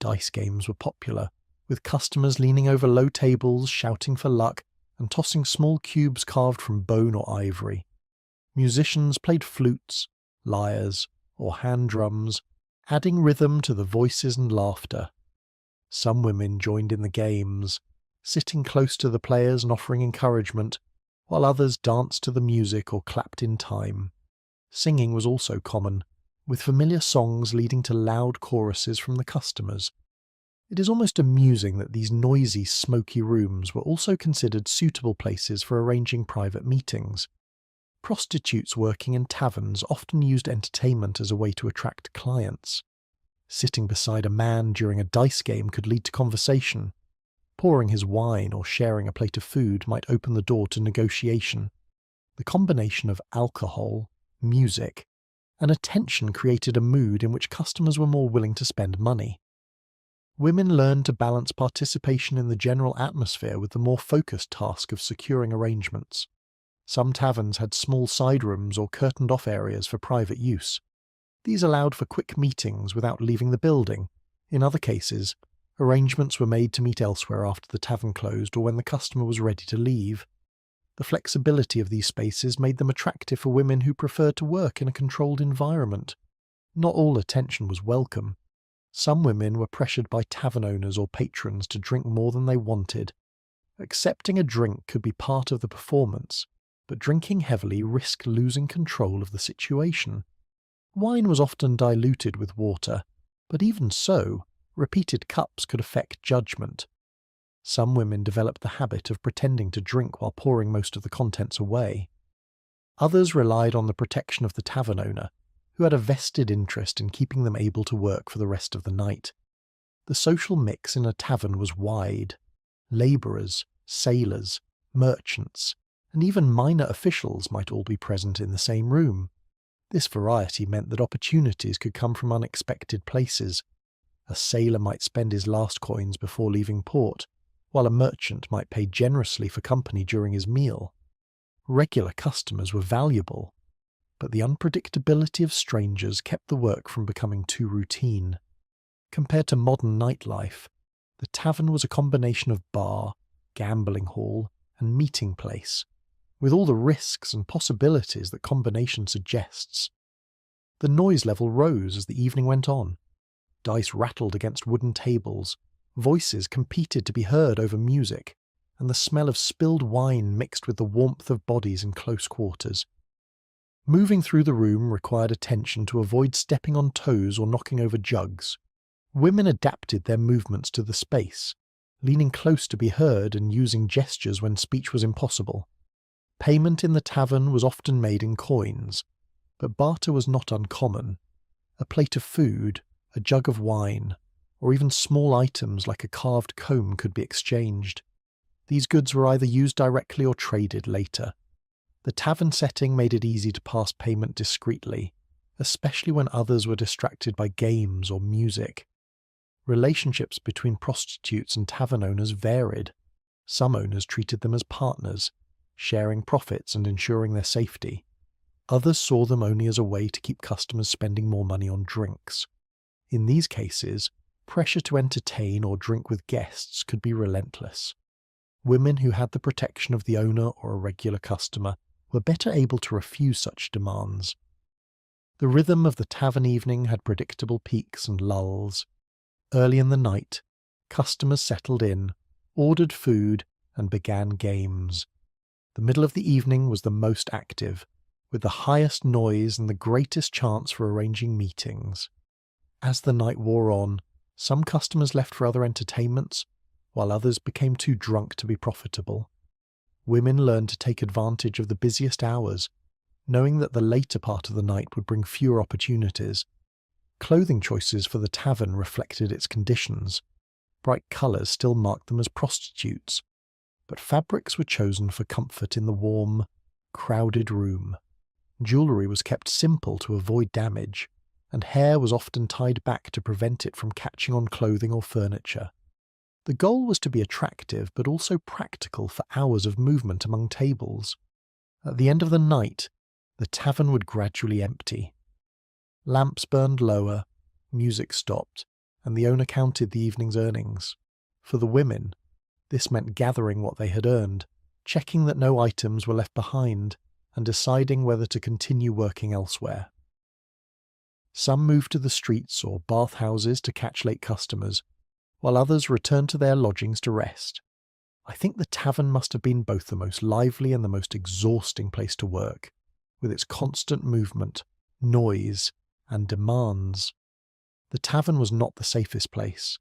Dice games were popular, with customers leaning over low tables, shouting for luck, and tossing small cubes carved from bone or ivory. Musicians played flutes, lyres, or hand drums, adding rhythm to the voices and laughter. Some women joined in the games, sitting close to the players and offering encouragement, while others danced to the music or clapped in time. Singing was also common, with familiar songs leading to loud choruses from the customers. It is almost amusing that these noisy, smoky rooms were also considered suitable places for arranging private meetings. Prostitutes working in taverns often used entertainment as a way to attract clients. Sitting beside a man during a dice game could lead to conversation. Pouring his wine or sharing a plate of food might open the door to negotiation. The combination of alcohol, music, and attention created a mood in which customers were more willing to spend money. Women learned to balance participation in the general atmosphere with the more focused task of securing arrangements. Some taverns had small side rooms or curtained-off areas for private use. These allowed for quick meetings without leaving the building. In other cases, arrangements were made to meet elsewhere after the tavern closed or when the customer was ready to leave. The flexibility of these spaces made them attractive for women who preferred to work in a controlled environment. Not all attention was welcome. Some women were pressured by tavern owners or patrons to drink more than they wanted. Accepting a drink could be part of the performance, but drinking heavily risked losing control of the situation. Wine was often diluted with water, but even so, repeated cups could affect judgment. Some women developed the habit of pretending to drink while pouring most of the contents away. Others relied on the protection of the tavern owner, who had a vested interest in keeping them able to work for the rest of the night. The social mix in a tavern was wide. Labourers, sailors, merchants, and even minor officials might all be present in the same room. This variety meant that opportunities could come from unexpected places. A sailor might spend his last coins before leaving port, while a merchant might pay generously for company during his meal. Regular customers were valuable, but the unpredictability of strangers kept the work from becoming too routine. Compared to modern nightlife, the tavern was a combination of bar, gambling hall, and meeting place, with all the risks and possibilities that combination suggests. The noise level rose as the evening went on. Dice rattled against wooden tables, voices competed to be heard over music, and the smell of spilled wine mixed with the warmth of bodies in close quarters. Moving through the room required attention to avoid stepping on toes or knocking over jugs. Women adapted their movements to the space, leaning close to be heard and using gestures when speech was impossible. Payment in the tavern was often made in coins, but barter was not uncommon. A plate of food, a jug of wine, or even small items like a carved comb could be exchanged. These goods were either used directly or traded later. The tavern setting made it easy to pass payment discreetly, especially when others were distracted by games or music. Relationships between prostitutes and tavern owners varied. Some owners treated them as partners, sharing profits and ensuring their safety. Others saw them only as a way to keep customers spending more money on drinks. In these cases, pressure to entertain or drink with guests could be relentless. Women who had the protection of the owner or a regular customer were better able to refuse such demands. The rhythm of the tavern evening had predictable peaks and lulls. Early in the night, customers settled in, ordered food, and began games. The middle of the evening was the most active, with the highest noise and the greatest chance for arranging meetings. As the night wore on, some customers left for other entertainments, while others became too drunk to be profitable. Women learned to take advantage of the busiest hours, knowing that the later part of the night would bring fewer opportunities. Clothing choices for the tavern reflected its conditions. Bright colours still marked them as prostitutes, but fabrics were chosen for comfort in the warm, crowded room. Jewellery was kept simple to avoid damage, and hair was often tied back to prevent it from catching on clothing or furniture. The goal was to be attractive but also practical for hours of movement among tables. At the end of the night, the tavern would gradually empty. Lamps burned lower, music stopped, and the owner counted the evening's earnings. For the women, this meant gathering what they had earned, checking that no items were left behind, and deciding whether to continue working elsewhere. Some moved to the streets or bathhouses to catch late customers, while others returned to their lodgings to rest. I think the tavern must have been both the most lively and the most exhausting place to work, with its constant movement, noise, and demands. The tavern was not the safest place,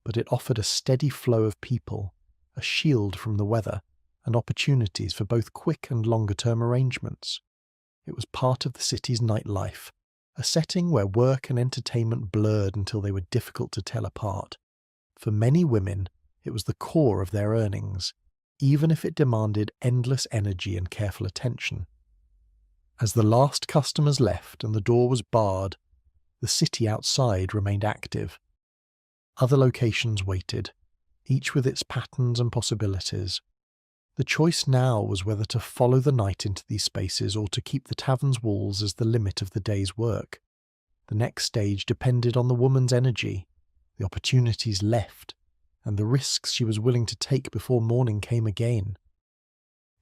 but it offered a steady flow of people, a shield from the weather, and opportunities for both quick and longer-term arrangements. It was part of the city's nightlife, a setting where work and entertainment blurred until they were difficult to tell apart. For many women, it was the core of their earnings, even if it demanded endless energy and careful attention. As the last customers left and the door was barred, the city outside remained active. Other locations waited, each with its patterns and possibilities. The choice now was whether to follow the night into these spaces or to keep the tavern's walls as the limit of the day's work. The next stage depended on the woman's energy, the opportunities left, and the risks she was willing to take before morning came again.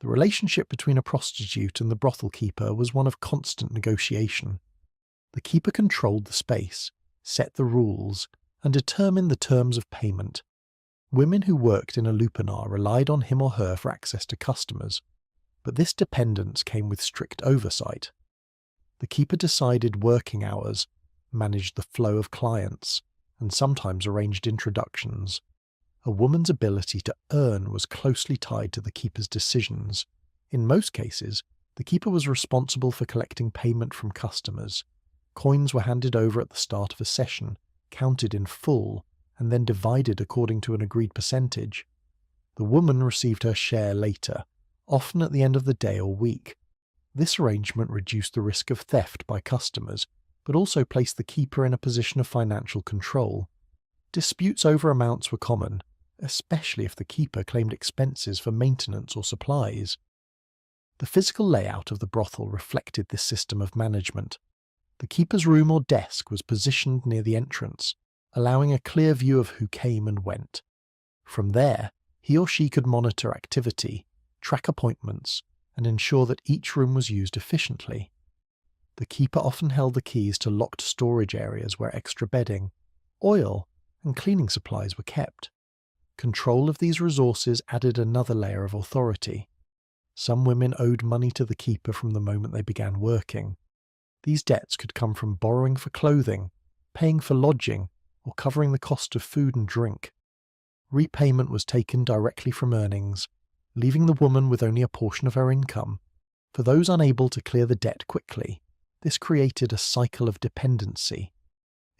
The relationship between a prostitute and the brothel keeper was one of constant negotiation. The keeper controlled the space, set the rules, and determined the terms of payment. Women who worked in a lupanar relied on him or her for access to customers, but this dependence came with strict oversight. The keeper decided working hours, managed the flow of clients, and sometimes arranged introductions. A woman's ability to earn was closely tied to the keeper's decisions. In most cases, the keeper was responsible for collecting payment from customers. Coins were handed over at the start of a session, counted in full, and then divided according to an agreed percentage. The woman received her share later, often at the end of the day or week. This arrangement reduced the risk of theft by customers, but also placed the keeper in a position of financial control. Disputes over amounts were common, especially if the keeper claimed expenses for maintenance or supplies. The physical layout of the brothel reflected this system of management. The keeper's room or desk was positioned near the entrance, allowing a clear view of who came and went. From there, he or she could monitor activity, track appointments, and ensure that each room was used efficiently. The keeper often held the keys to locked storage areas where extra bedding, oil, and cleaning supplies were kept. Control of these resources added another layer of authority. Some women owed money to the keeper from the moment they began working. These debts could come from borrowing for clothing, paying for lodging, or covering the cost of food and drink. Repayment was taken directly from earnings, leaving the woman with only a portion of her income. For those unable to clear the debt quickly, this created a cycle of dependency.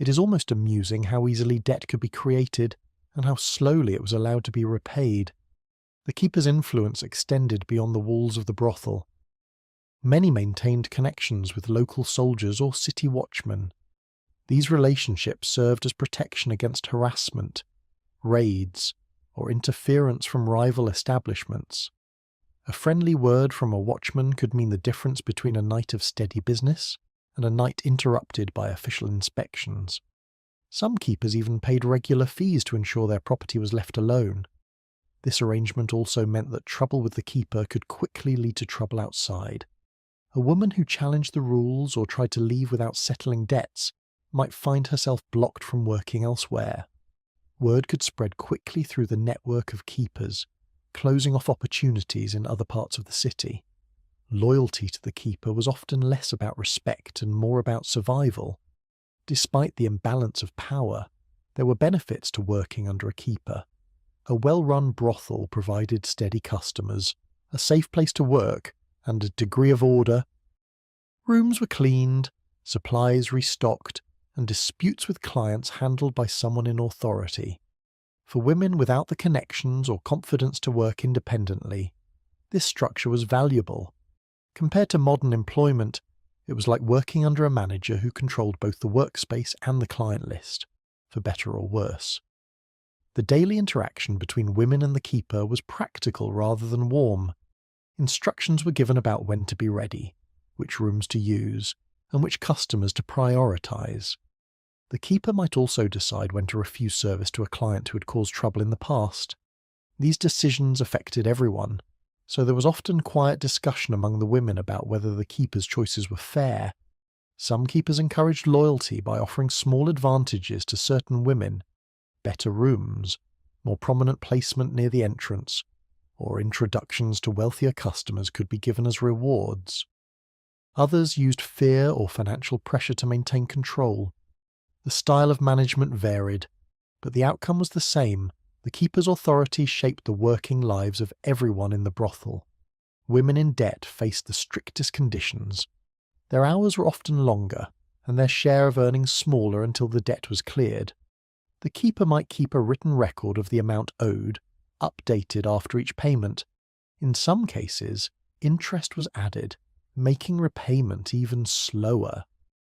It is almost amusing how easily debt could be created and how slowly it was allowed to be repaid. The keeper's influence extended beyond the walls of the brothel. Many maintained connections with local soldiers or city watchmen. These relationships served as protection against harassment, raids, or interference from rival establishments. A friendly word from a watchman could mean the difference between a night of steady business and a night interrupted by official inspections. Some keepers even paid regular fees to ensure their property was left alone. This arrangement also meant that trouble with the keeper could quickly lead to trouble outside. A woman who challenged the rules or tried to leave without settling debts might find herself blocked from working elsewhere. Word could spread quickly through the network of keepers, closing off opportunities in other parts of the city. Loyalty to the keeper was often less about respect and more about survival. Despite the imbalance of power, there were benefits to working under a keeper. A well-run brothel provided steady customers, a safe place to work, and a degree of order. Rooms were cleaned, supplies restocked, and disputes with clients handled by someone in authority. For women without the connections or confidence to work independently, this structure was valuable. Compared to modern employment, it was like working under a manager who controlled both the workspace and the client list, for better or worse. The daily interaction between women and the keeper was practical rather than warm. Instructions were given about when to be ready, which rooms to use, and which customers to prioritise. The keeper might also decide when to refuse service to a client who had caused trouble in the past. These decisions affected everyone, so there was often quiet discussion among the women about whether the keeper's choices were fair. Some keepers encouraged loyalty by offering small advantages to certain women, better rooms, more prominent placement near the entrance, or introductions to wealthier customers could be given as rewards. Others used fear or financial pressure to maintain control. The style of management varied, but the outcome was the same. The keeper's authority shaped the working lives of everyone in the brothel. Women in debt faced the strictest conditions. Their hours were often longer, and their share of earnings smaller until the debt was cleared. The keeper might keep a written record of the amount owed, updated after each payment. In some cases, interest was added, making repayment even slower.